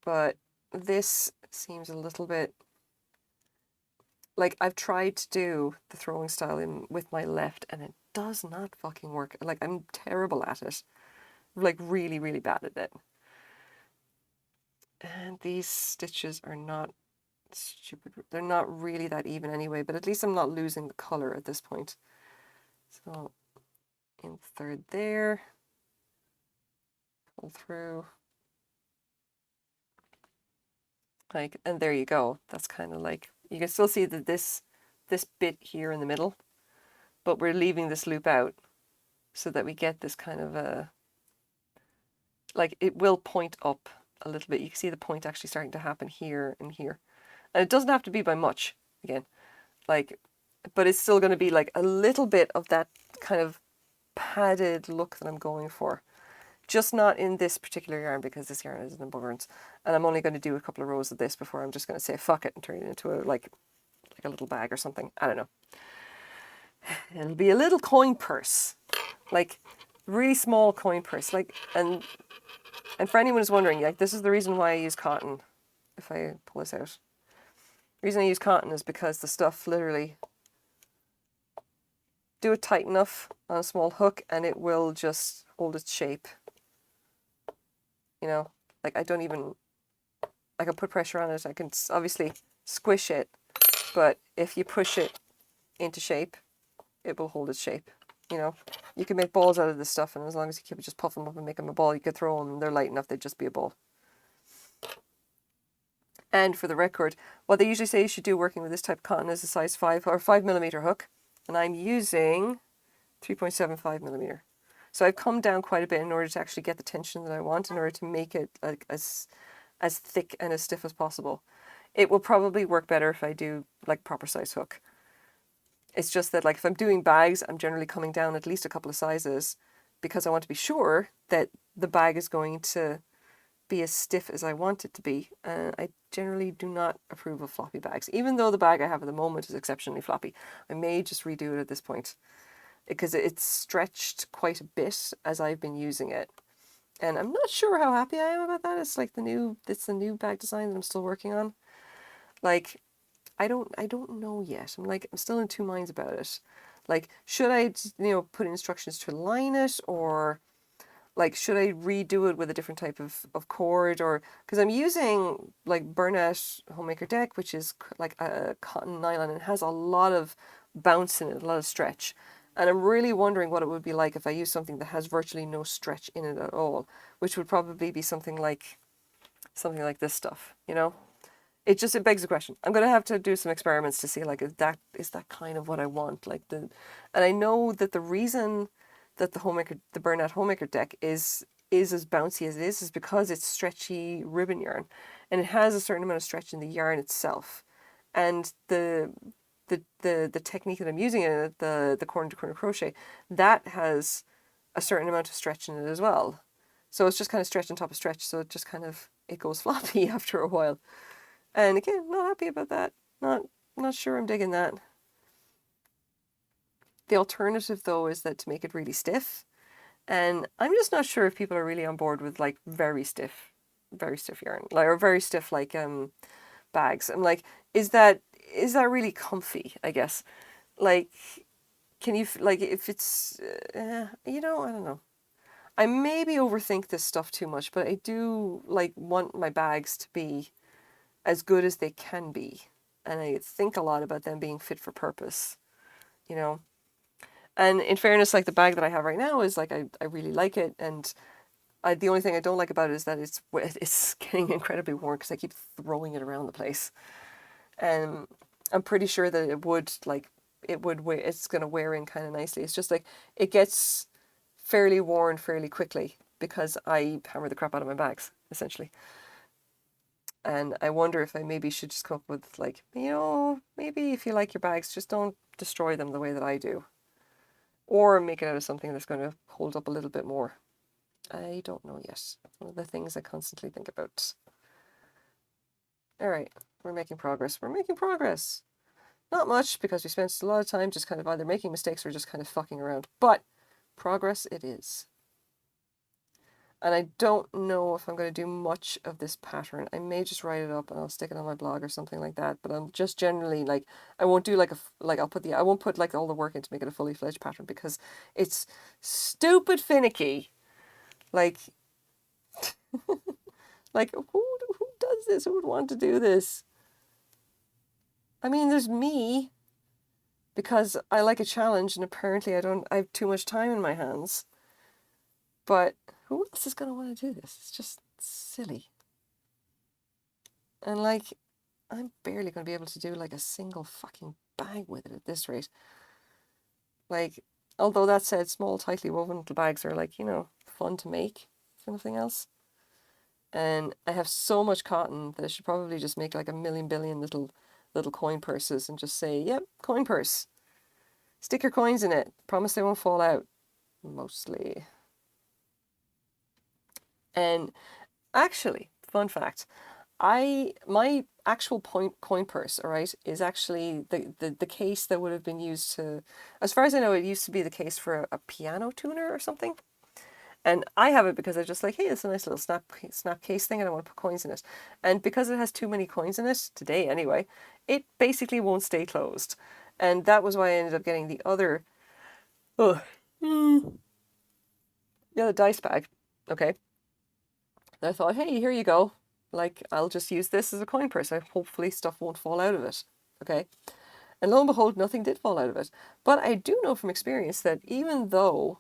But this seems a little bit like, I've tried to do the throwing style in with my left, and it does not fucking work. Like, I'm terrible at it. Like really, really bad at it. And these stitches are not stupid. They're not really that even anyway, but at least I'm not losing the color at this point. So in the third there, pull through. Like, and there you go. That's kind of like, you can still see that this bit here in the middle, but we're leaving this loop out so that we get this kind of a, like it will point up a little bit. You can see the point actually starting to happen here and here. And it doesn't have to be by much, again, like, but it's still going to be like a little bit of that kind of padded look that I'm going for. Just not in this particular yarn because this yarn is in burns. And I'm only going to do a couple of rows of this before I'm just going to say fuck it and turn it into a like a little bag or something. I don't know. It'll be a little coin purse. Like really small coin purse. Like and for anyone who's wondering, like this is the reason why I use cotton. If I pull this out. The reason I use cotton is because the stuff literally do it tight enough on a small hook and it will just hold its shape. You know, like I don't even, I can put pressure on it. I can obviously squish it, but if you push it into shape, it will hold its shape. You know, you can make balls out of this stuff, and as long as you keep it, just puff them up and make them a ball, you could throw them, and they're light enough, they'd just be a ball. And for the record, what they usually say you should do working with this type of cotton is a size 5 or 5mm hook, and I'm using 3.75mm. So I've come down quite a bit in order to actually get the tension that I want, in order to make it like as thick and as stiff as possible. It will probably work better if I do like proper size hook. It's just that like if I'm doing bags, I'm generally coming down at least a couple of sizes because I want to be sure that the bag is going to be as stiff as I want it to be. I generally do not approve of floppy bags, even though the bag I have at the moment is exceptionally floppy. I may just redo it at this point because it's stretched quite a bit as I've been using it. And I'm not sure how happy I am about that. It's like the new bag design that I'm still working on. Like, I don't know yet. I'm still in two minds about it. Like, should I, put instructions to align it, or like, should I redo it with a different type of cord, or, because I'm using like Burnett Homemaker Deck, which is like a cotton nylon and has a lot of bounce in it, a lot of stretch. And I'm really wondering what it would be like if I use something that has virtually no stretch in it at all, which would probably be something like this stuff, It begs the question. I'm gonna have to do some experiments to see like is that kind of what I want, and I know that the reason that the Burnett Homemaker Deck is as bouncy as it is because it's stretchy ribbon yarn, and it has a certain amount of stretch in the yarn itself, and the technique that I'm using in it, the corner to corner crochet, that has a certain amount of stretch in it as well. So it's just kind of stretch on top of stretch, so it goes floppy after a while. And again, not happy about that. Not sure I'm digging that. The alternative though is that to make it really stiff. And I'm just not sure if people are really on board with like very stiff yarn, like, or very stiff bags. I'm like, is that really comfy? I guess, like, can you like if it's I don't know. I maybe overthink this stuff too much, but I do like want my bags to be as good as they can be, and I think a lot about them being fit for purpose, And in fairness, like the bag that I have right now is like I really like it, and the only thing I don't like about it is that it's getting incredibly worn because I keep throwing it around the place, and I'm pretty sure that it's gonna wear in kind of nicely. It's just like it gets fairly worn fairly quickly because I hammer the crap out of my bags essentially. And I wonder if I maybe should just come up with like, maybe if you like your bags, just don't destroy them the way that I do. Or make it out of something that's going to hold up a little bit more. I don't know yet. It's one of the things I constantly think about. All right, we're making progress. We're making progress. Not much because we spent a lot of time just kind of either making mistakes or just kind of fucking around. But progress it is. And I don't know if I'm going to do much of this pattern. I may just write it up and I'll stick it on my blog or something like that. But I'm just generally like, I won't do I won't put like all the work in to make it a fully fledged pattern because it's stupid finicky. Like, like who does this? Who would want to do this? I mean, there's me, because I like a challenge, and apparently I have too much time in my hands. But who else is going to want to do this? It's just silly. And like, I'm barely going to be able to do like a single fucking bag with it at this rate. Like, although that said, small, tightly woven little bags are like, fun to make, if nothing else. And I have so much cotton that I should probably just make like a million billion little coin purses and just say, yep, coin purse. Stick your coins in it. Promise they won't fall out. Mostly. And actually, fun fact, my actual coin purse, all right, is actually the case that would have been used to, as far as I know, it used to be the case for a piano tuner or something. And I have it because I just like, hey, it's a nice little snap case thing, and I want to put coins in it. And because it has too many coins in it, today anyway, it basically won't stay closed. And that was why I ended up getting the other, the other dice bag. Okay. And I thought, hey, here you go. Like, I'll just use this as a coin purse. Hopefully stuff won't fall out of it. Okay. And lo and behold, nothing did fall out of it. But I do know from experience that even though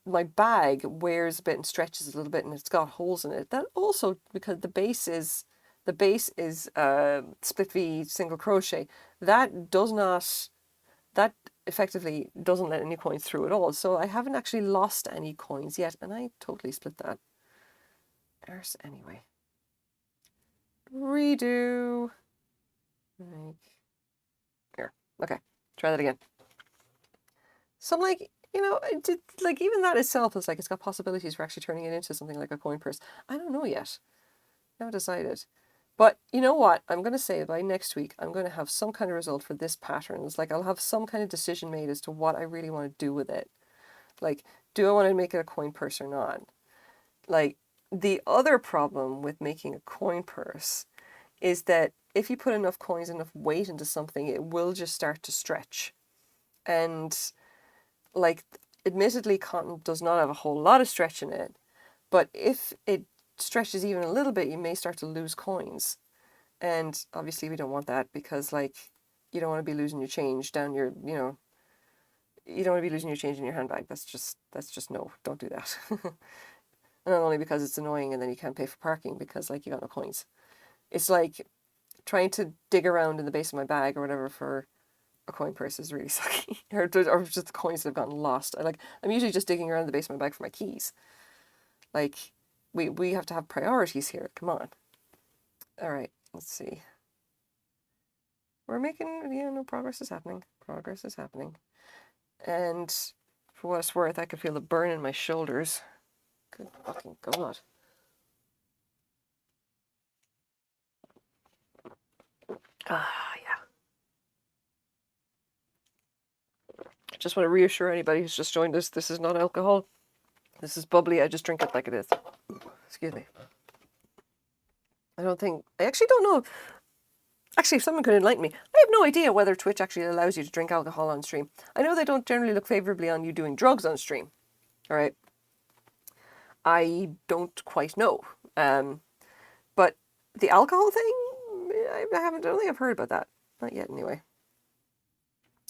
my bag wears a bit and stretches a little bit and it's got holes in it, that also, because the base is split V single crochet, that effectively doesn't let any coins through at all. So I haven't actually lost any coins yet, and I totally split that. Arse anyway. Redo. Like, here. Okay. Try that again. So I'm like, even that itself is like, it's got possibilities for actually turning it into something like a coin purse. I don't know yet. I haven't decided. But you know what? I'm going to say by next week, I'm going to have some kind of result for this pattern. It's like, I'll have some kind of decision made as to what I really want to do with it. Like, do I want to make it a coin purse or not? Like, the other problem with making a coin purse is that if you put enough coins, enough weight into something, it will just start to stretch. And like, admittedly, cotton does not have a whole lot of stretch in it, but if it stretches even a little bit, you may start to lose coins. And obviously we don't want that, because like, you don't want to be losing your change down your, you don't want to be losing your change in your handbag. That's just no, don't do that. And not only because it's annoying and then you can't pay for parking because like you got no coins. It's like trying to dig around in the base of my bag or whatever for a coin purse is really sucky. or just the coins that have gotten lost. I'm usually just digging around the base of my bag for my keys. Like, we have to have priorities here. Come on. All right, let's see. We're making, no, progress is happening. Progress is happening. And for what it's worth, I could feel the burn in my shoulders. Good fucking God. Yeah. Just want to reassure anybody who's just joined us, this is not alcohol. This is bubbly. I just drink it like it is. Excuse me. I actually don't know. Actually, if someone could enlighten me, I have no idea whether Twitch actually allows you to drink alcohol on stream. I know they don't generally look favorably on you doing drugs on stream. All right. I don't quite know. But the alcohol thing, I don't think I've heard about that. Not yet, anyway.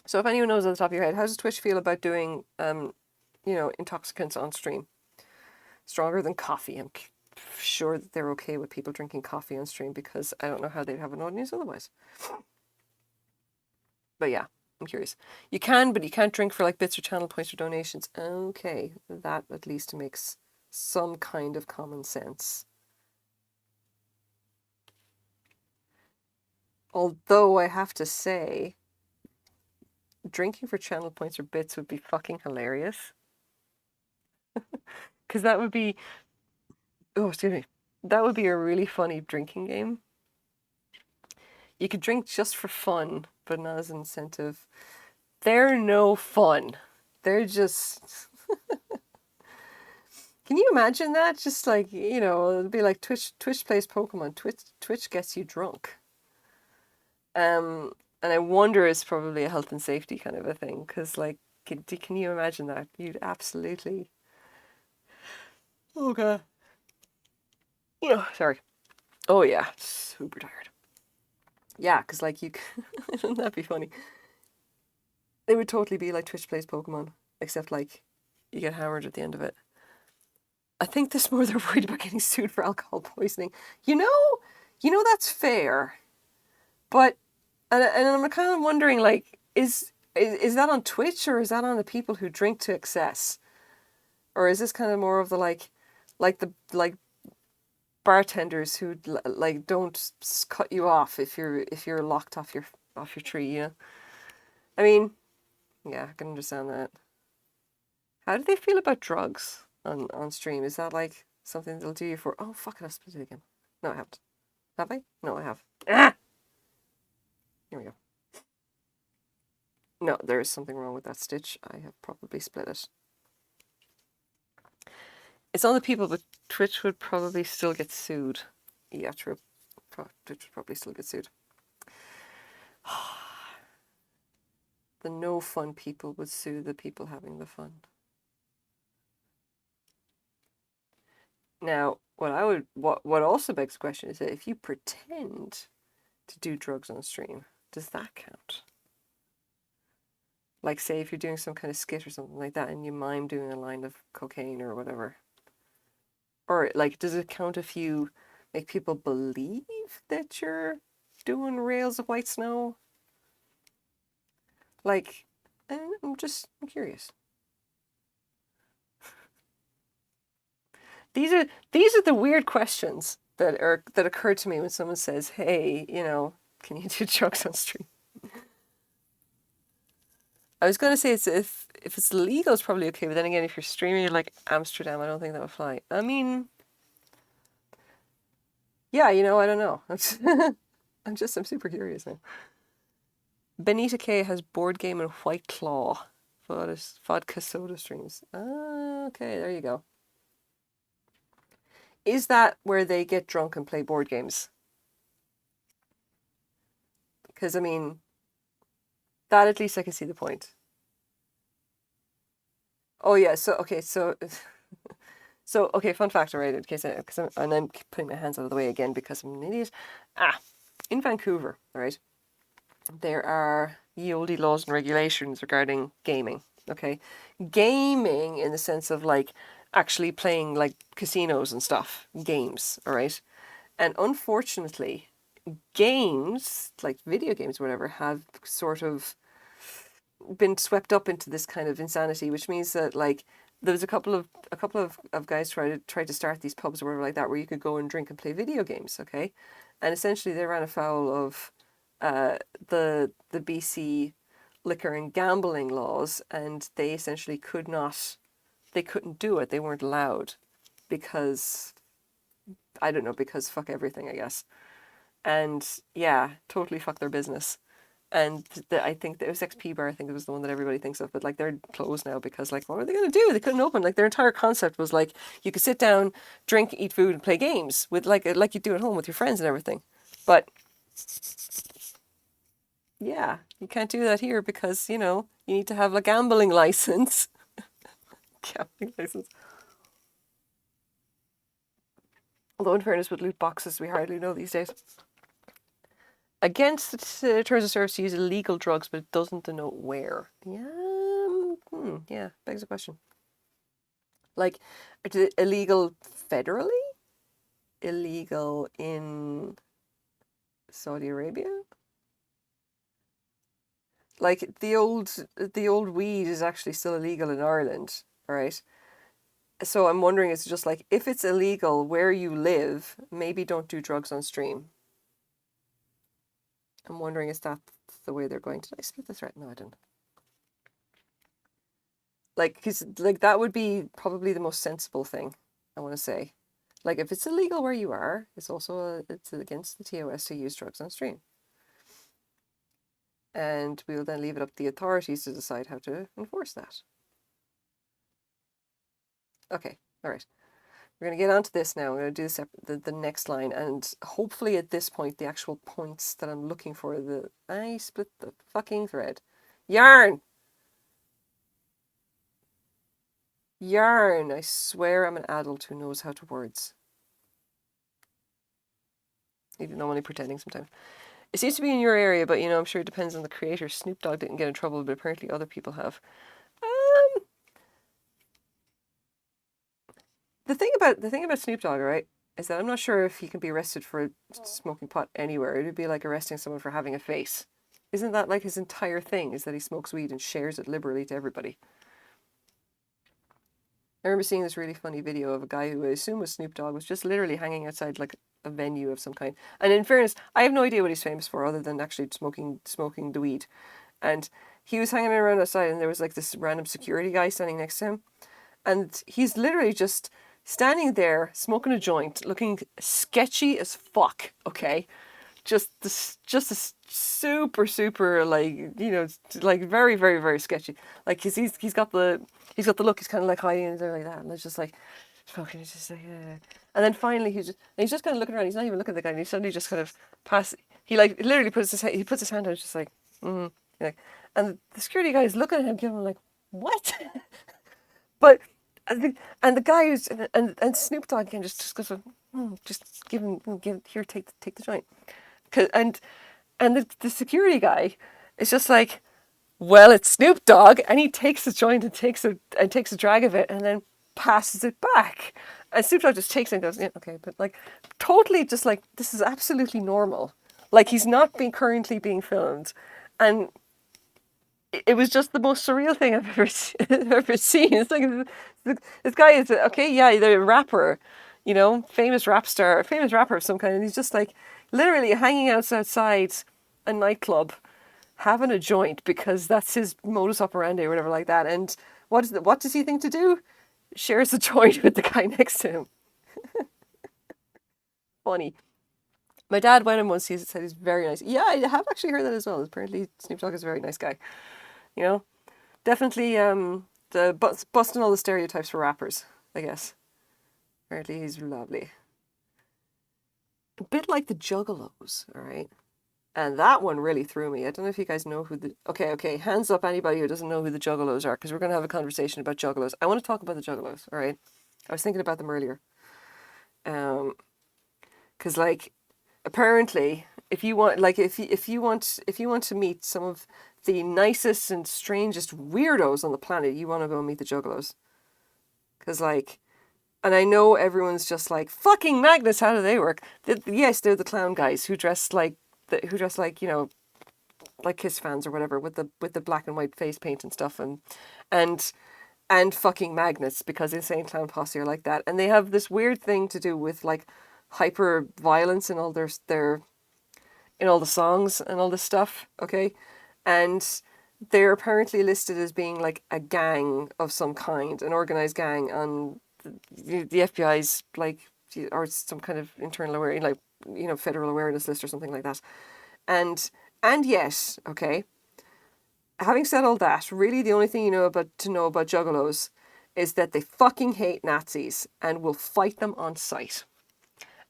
So if anyone knows on the top of your head, how does Twitch feel about doing, intoxicants on stream? Stronger than coffee. I'm sure that they're okay with people drinking coffee on stream, because I don't know how they'd have an audience otherwise. But yeah, I'm curious. You can, but you can't drink for like bits or channel points or donations. Okay, that at least makes some kind of common sense. Although I have to say, drinking for channel points or bits would be fucking hilarious. Because that would be, oh, excuse me, that would be a really funny drinking game. You could drink just for fun, but not as an incentive. They're no fun. They're just... Can you imagine that? Just like, it'd be like Twitch plays Pokemon. Twitch gets you drunk. And I wonder it's probably a health and safety kind of a thing, because like, can you imagine that? You'd absolutely... Oh, God. Oh, sorry. Oh yeah, super tired. Yeah, because like you, wouldn't that be funny? It would totally be like Twitch plays Pokemon, except like you get hammered at the end of it. I think this more they're worried about getting sued for alcohol poisoning. You know, that's fair, but and I'm kind of wondering like is that on Twitch or is that on the people who drink to excess, or is this kind of more of the like bartenders who like don't cut you off if you're locked off your tree, you know? I mean, yeah, I can understand that. How do they feel about drugs on stream? Is that like something they'll do you for? Oh fuck it, I split it again. No, I haven't. Have I? No, I have. Ah, here we go. No, there is something wrong with that stitch. I have probably split it. It's on the people, but Twitch would probably still get sued. Yeah, true. Twitch would probably still get sued. The no fun people would sue the people having the fun. Now, what also begs the question is that if you pretend to do drugs on stream, does that count? Like, say if you're doing some kind of skit or something like that, and you mime doing a line of cocaine or whatever, or like, does it count if you make people believe that you're doing rails of white snow? Like, I'm curious. These are the weird questions that occur to me when someone says, "Hey, can you do drugs on stream?" I was gonna say it's if it's legal, it's probably okay. But then again, if you're streaming, you're like Amsterdam, I don't think that would fly. I mean, yeah, I don't know. I'm super curious now. Benita K has board game and White Claw. Vodka soda streams. Ah, okay, there you go. Is that where they get drunk and play board games? Because I mean, that at least I can see the point. Oh yeah, okay, fun fact, right? In case and I'm putting my hands out of the way again because I'm an idiot. In Vancouver, right? There are ye olde laws and regulations regarding gaming. Okay, gaming in the sense of like actually playing like casinos and stuff, games. All right, and unfortunately, games like video games, or whatever, have sort of been swept up into this kind of insanity, which means that like there was a couple of guys tried to start these pubs or whatever like that where you could go and drink and play video games, okay, and essentially they ran afoul of the BC liquor and gambling laws, and they essentially couldn't do it. They weren't allowed because I don't know, because fuck everything, I guess, and yeah, totally fuck their business. And I think it was XP Bar. I think it was the one that everybody thinks of, but like they're closed now because like what are they gonna do? They couldn't open. Like their entire concept was like you could sit down, drink, eat food, and play games with like you do at home with your friends and everything. But yeah, you can't do that here because you need to have a gambling license. Gambling license. Although in fairness, with loot boxes, we hardly know these days. Against the terms of service to use illegal drugs, but it doesn't denote where. Yeah, yeah, begs the question. Like, is it illegal federally? Illegal in Saudi Arabia? Like the old weed is actually still illegal in Ireland, all right? So I'm wondering, it's just like if it's illegal where you live, maybe don't do drugs on stream. I'm wondering, is that the way they're going? Did I split the thread? No, I didn't. Like, because like that would be probably the most sensible thing. I want to say, like, if it's illegal where you are, it's against the TOS to use drugs on stream, and we'll then leave it up to the authorities to decide how to enforce that. Okay, all right. We're going to get onto this now. We're going to do the next line, and hopefully at this point, the actual points that I'm looking for. I split the fucking thread. Yarn. Yarn. I swear I'm an adult who knows how to words. even though I'm only pretending sometimes. It seems to be in your area, but I'm sure it depends on the creator. Snoop Dogg didn't get in trouble, but apparently other people have. Um, the thing about Snoop Dogg, right, is that I'm not sure if he can be arrested for smoking pot anywhere. It'd be like arresting someone for having a face. Isn't that like his entire thing? Is that he smokes weed and shares it liberally to everybody? I remember seeing this really funny video of a guy who I assume was Snoop Dogg was just literally hanging outside like a venue of some kind. And in fairness, I have no idea what he's famous for other than actually smoking the weed. And he was hanging around outside, and there was like this random security guy standing next to him, and he's literally just standing there smoking a joint, looking sketchy as fuck. Okay, just a super super like like very very very sketchy. Like he's got the look. He's kind of like hiding there like that, and it's just like fucking. It's just like and then finally he's just kind of looking around. He's not even looking at the guy. And he suddenly just kind of pass. He like literally puts his hand out, just like like, and the security guy is looking at him, giving him like what? But and the guy who's and Snoop Dogg again just goes just give here take the joint. And the security guy is just like, well, it's Snoop Dogg, and he takes the joint and takes a drag of it, and then passes it back. And Snoop Dogg just takes it and goes, yeah, okay, but like, totally just like this is absolutely normal. Like he's not being currently being filmed, and it was just the most surreal thing I've ever seen. It's like this guy is okay, yeah, the rapper, famous rap star, famous rapper of some kind, and he's just like literally hanging outside a nightclub, having a joint because that's his modus operandi or whatever like that. And what does he think to do? Shares a joint with the guy next to him. Funny. My dad went and once. He said he's very nice. Yeah, I have actually heard that as well. Apparently, Snoop Dogg is a very nice guy. You know, definitely the busting all the stereotypes for rappers, I guess. Apparently he's lovely. A bit like the Juggalos, all right? And that one really threw me. I don't know if you guys know who the... Okay, hands up anybody who doesn't know who the Juggalos are, because we're going to have a conversation about Juggalos. I want to talk about the Juggalos, all right? I was thinking about them earlier. Because, like, apparently, if you want to meet some of the nicest and strangest weirdos on the planet, you want to go meet the Juggalos. Because, like, and I know everyone's just like, fucking Magnus, how do they work? Yes, they're the clown guys who dress like, like Kiss fans or whatever, with the black and white face paint and stuff, and fucking Magnets, because Insane Clown Posse are like that. And they have this weird thing to do with like hyper violence in all their in all the songs and all this stuff, okay? And they're apparently listed as being like a gang of some kind, an organized gang on the FBI's like, or some kind of internal awareness, like, federal awareness list or something like that. And yet, okay, having said all that, really the only thing you know about Juggalos is that they fucking hate Nazis and will fight them on sight.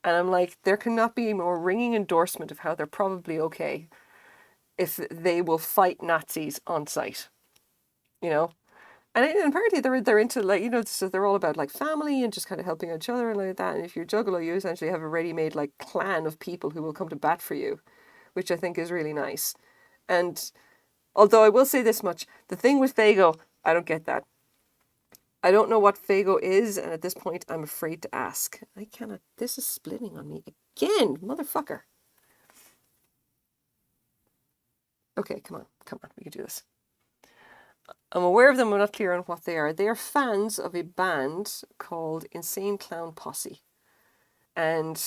And I'm like, there cannot be a more ringing endorsement of how they're probably okay if they will fight Nazis on sight, And apparently they're into like, so they're all about like family and just kind of helping each other and like that. And if you're Juggalo, you essentially have a ready-made like clan of people who will come to bat for you, which I think is really nice. And although I will say this much, the thing with Fago, I don't get that. I don't know what Fago is, and at this point, I'm afraid to ask. I cannot. This is splitting on me again, motherfucker. Okay, come on. We can do this. I'm aware of them. I'm not clear on what they are. They are fans of a band called Insane Clown Posse, and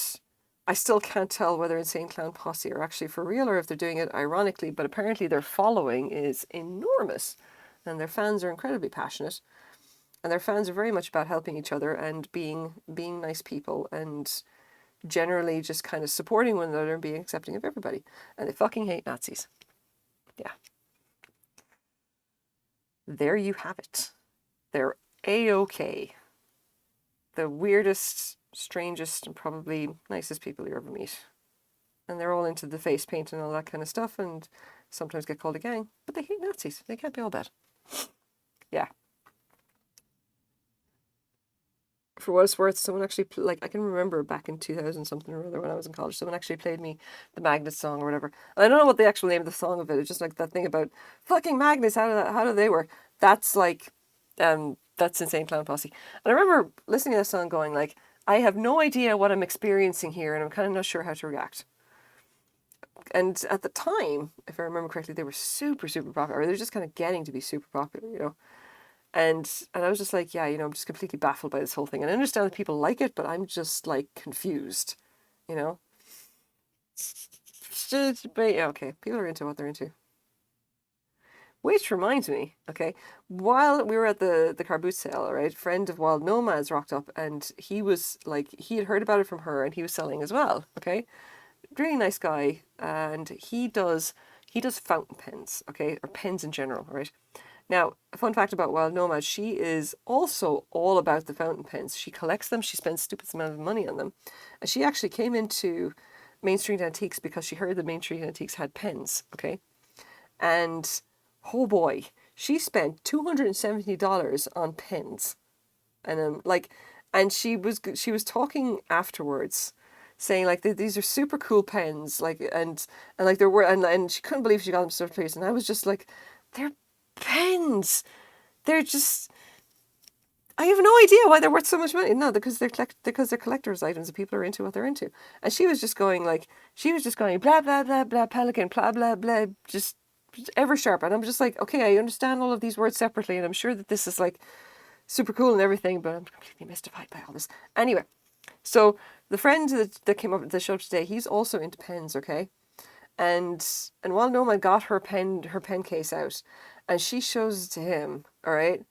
I still can't tell whether Insane Clown Posse are actually for real or if they're doing it ironically. But apparently, their following is enormous, and their fans are incredibly passionate. And their fans are very much about helping each other and being nice people and generally just kind of supporting one another and being accepting of everybody. And they fucking hate Nazis. Yeah. There you have it. They're A-OK. The weirdest, strangest, and probably nicest people you ever meet. And they're all into the face paint and all that kind of stuff and sometimes get called a gang. But they hate Nazis. They can't be all bad. Yeah. for what it's worth, someone actually, like, I can remember back in 2000 something or other when I was in college, someone actually played me the Magnets song or whatever. And I don't know what the actual name of the song of it. It's just like that thing about fucking magnets. How do they work? That's like, that's Insane Clown Posse. And I remember listening to that song going like, I have no idea what I'm experiencing here, and I'm kind of not sure how to react. And at the time, if I remember correctly, they were super, super popular. Or they're just kind of getting to be super popular, you know. And I was just like, yeah, you know, I'm just completely baffled by this whole thing. And I understand that people like it, but I'm just like confused, you know. But yeah, okay, people are into what they're into. Which reminds me, okay, while we were at the car boot sale, right, a friend of Wild Nomads rocked up, and he was like, he had heard about it from her, and he was selling as well, okay, really nice guy, and he does fountain pens, okay, or pens in general, right. Now, a fun fact about Wild Nomad, she is also all about the fountain pens. She collects them, she spends stupid amount of money on them. And she actually came into Main Street Antiques because she heard that Main Street Antiques had pens, okay? And oh boy, she spent $270 on pens. And and she was talking afterwards, saying like these are super cool pens, like and like there were and she couldn't believe she got them so place. And I was just like, they're pens. They're just. I have no idea why they're worth so much money. No, because they're collector's items and people are into what they're into. And she was just going blah blah blah blah pelican blah blah blah just ever sharp. And I'm just like, okay, I understand all of these words separately, and I'm sure that this is like super cool and everything, but I'm completely mystified by all this. Anyway, so the friend that came up to the show today, he's also into pens, okay? And while Noma got her pen case out, and she shows it to him, all right?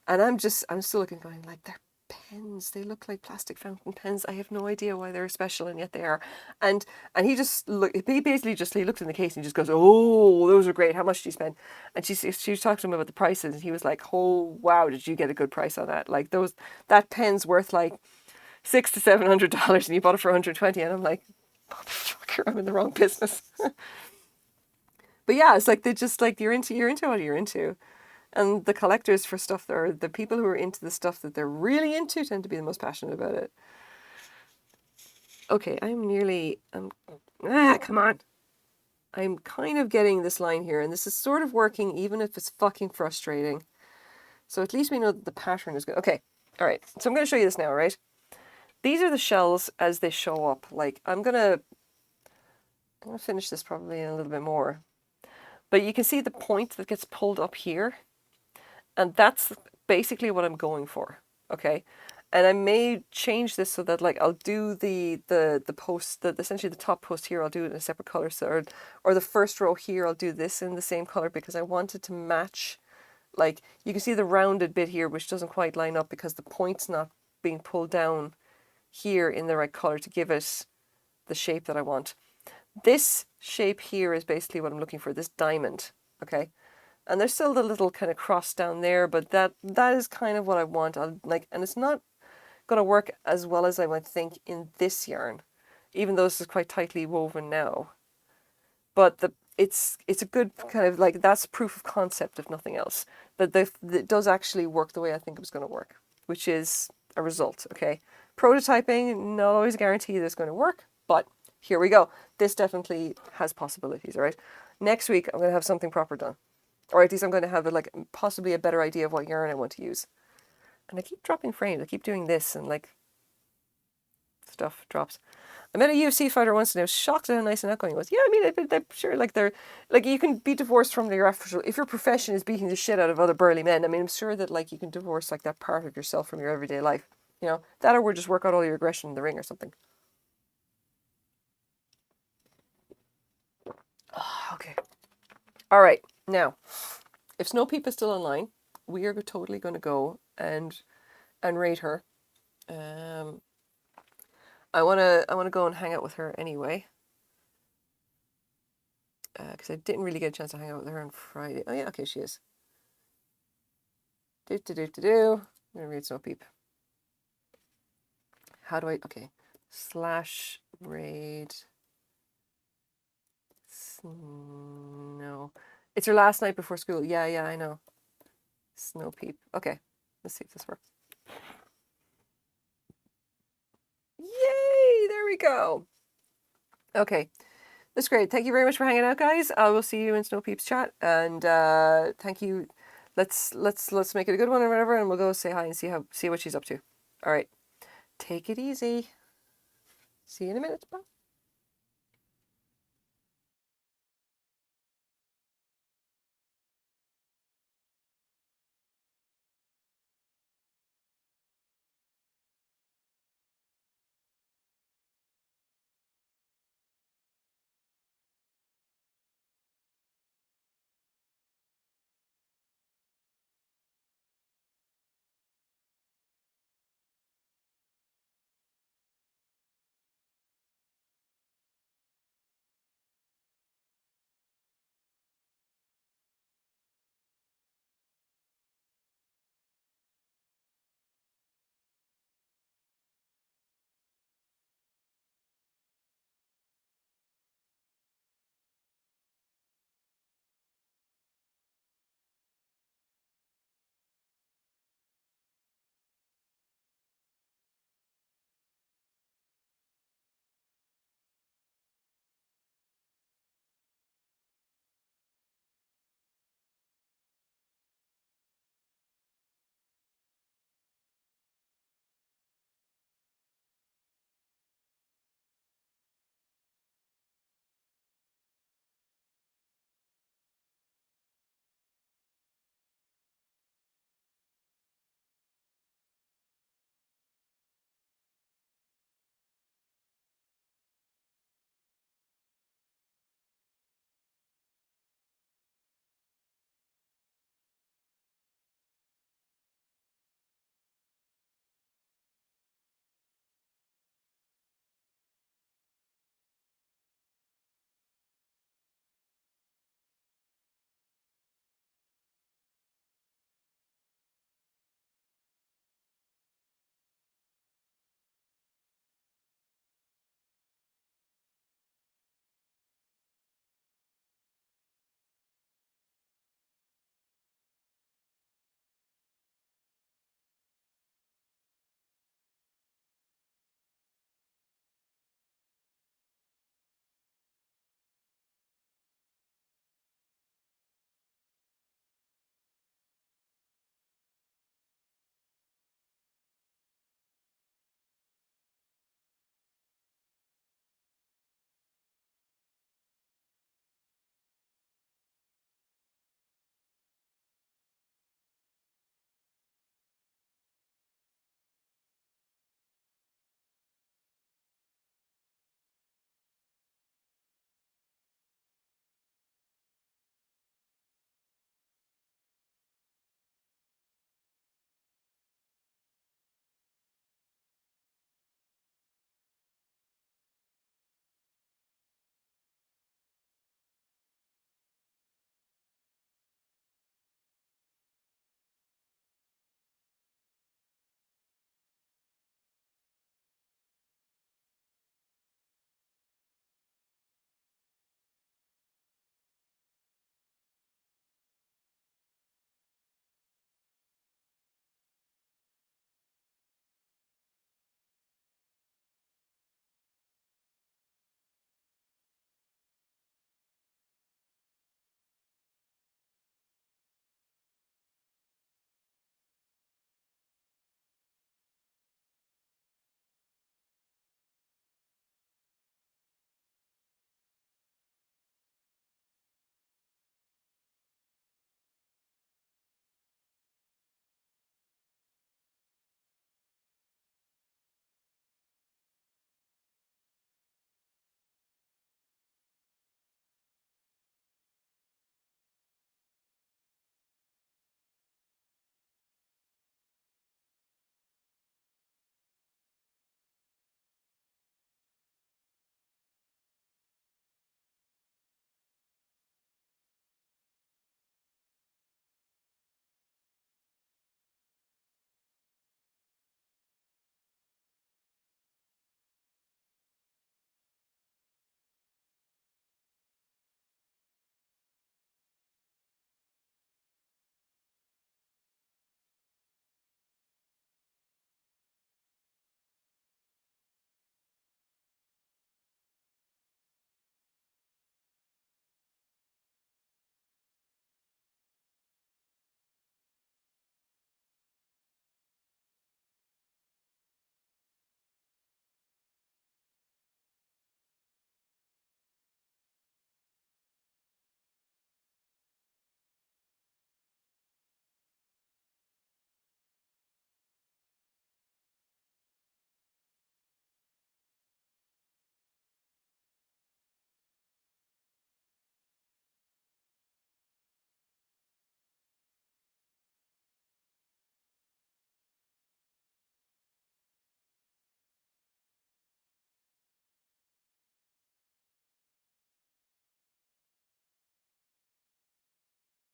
And I'm still looking, going like, they're pens. They look like plastic fountain pens. I have no idea why they're special, and yet they are. And he basically just he looked in the case and he just goes, oh, those are great. How much did you spend? And she was talking to him about the prices, and he was like, oh wow, did you get a good price on that? Like that pen's worth like $600 to $700, and you bought it for 120, and I'm like, motherfucker, I'm in the wrong business. But yeah, it's like they just like you're into what you're into. And the collectors for stuff, or the people who are into the stuff that they're really into, tend to be the most passionate about it. Okay, come on. I'm kind of getting this line here, and this is sort of working, even if it's fucking frustrating. So at least we know that the pattern is good. Okay, all right. So I'm going to show you this now, right? These are the shells as they show up. Like, I'm gonna finish this probably in a little bit more. But you can see the point that gets pulled up here. And that's basically what I'm going for, okay? And I may change this so that like I'll do the post, essentially the top post here, I'll do it in a separate color. So, or the first row here, I'll do this in the same color because I want it to match. Like, you can see the rounded bit here, which doesn't quite line up because the point's not being pulled down here in the right color to give it the shape that I want. This shape here is basically what I'm looking for, this diamond, okay? And there's still the little kind of cross down there, but that is kind of what I want. And it's not going to work as well as I might think in this yarn, even though this is quite tightly woven now. But it's a good kind of like, that's proof of concept, if nothing else, that it does actually work the way I think it was going to work, which is a result. Okay, prototyping, not always a guarantee that it's going to work, but here we go. This definitely has possibilities. All right, next week I'm going to have something proper done. Or at least I'm going to have possibly a better idea of what yarn I want to use. And I keep dropping frames. I keep doing this, and like stuff drops. I met a UFC fighter once, and I was shocked at how nice and outgoing he was. Yeah, I mean, I'm sure like they're like, you can be divorced from your actual, if your profession is beating the shit out of other burly men. I mean, I'm sure that like you can divorce like that part of yourself from your everyday life. You know, that, or we'll just work out all your aggression in the ring or something. Okay. All right. Now, if Snow Peep is still online, we are totally going to go and rate her. I wanna go and hang out with her anyway, because I didn't really get a chance to hang out with her on Friday. Oh yeah, okay, she is. I'm gonna read Snow Peep. How do I? Okay, /raid. No, it's her last night before school. Yeah, I know. Snow Peep. Okay, let's see if this works. Yay! There we go. Okay. That's great. Thank you very much for hanging out, guys. I will see you in Snow Peeps chat, and thank you. Let's make it a good one or whatever, and we'll go say hi and see what she's up to. All right, take it easy. See you in a minute. Bye.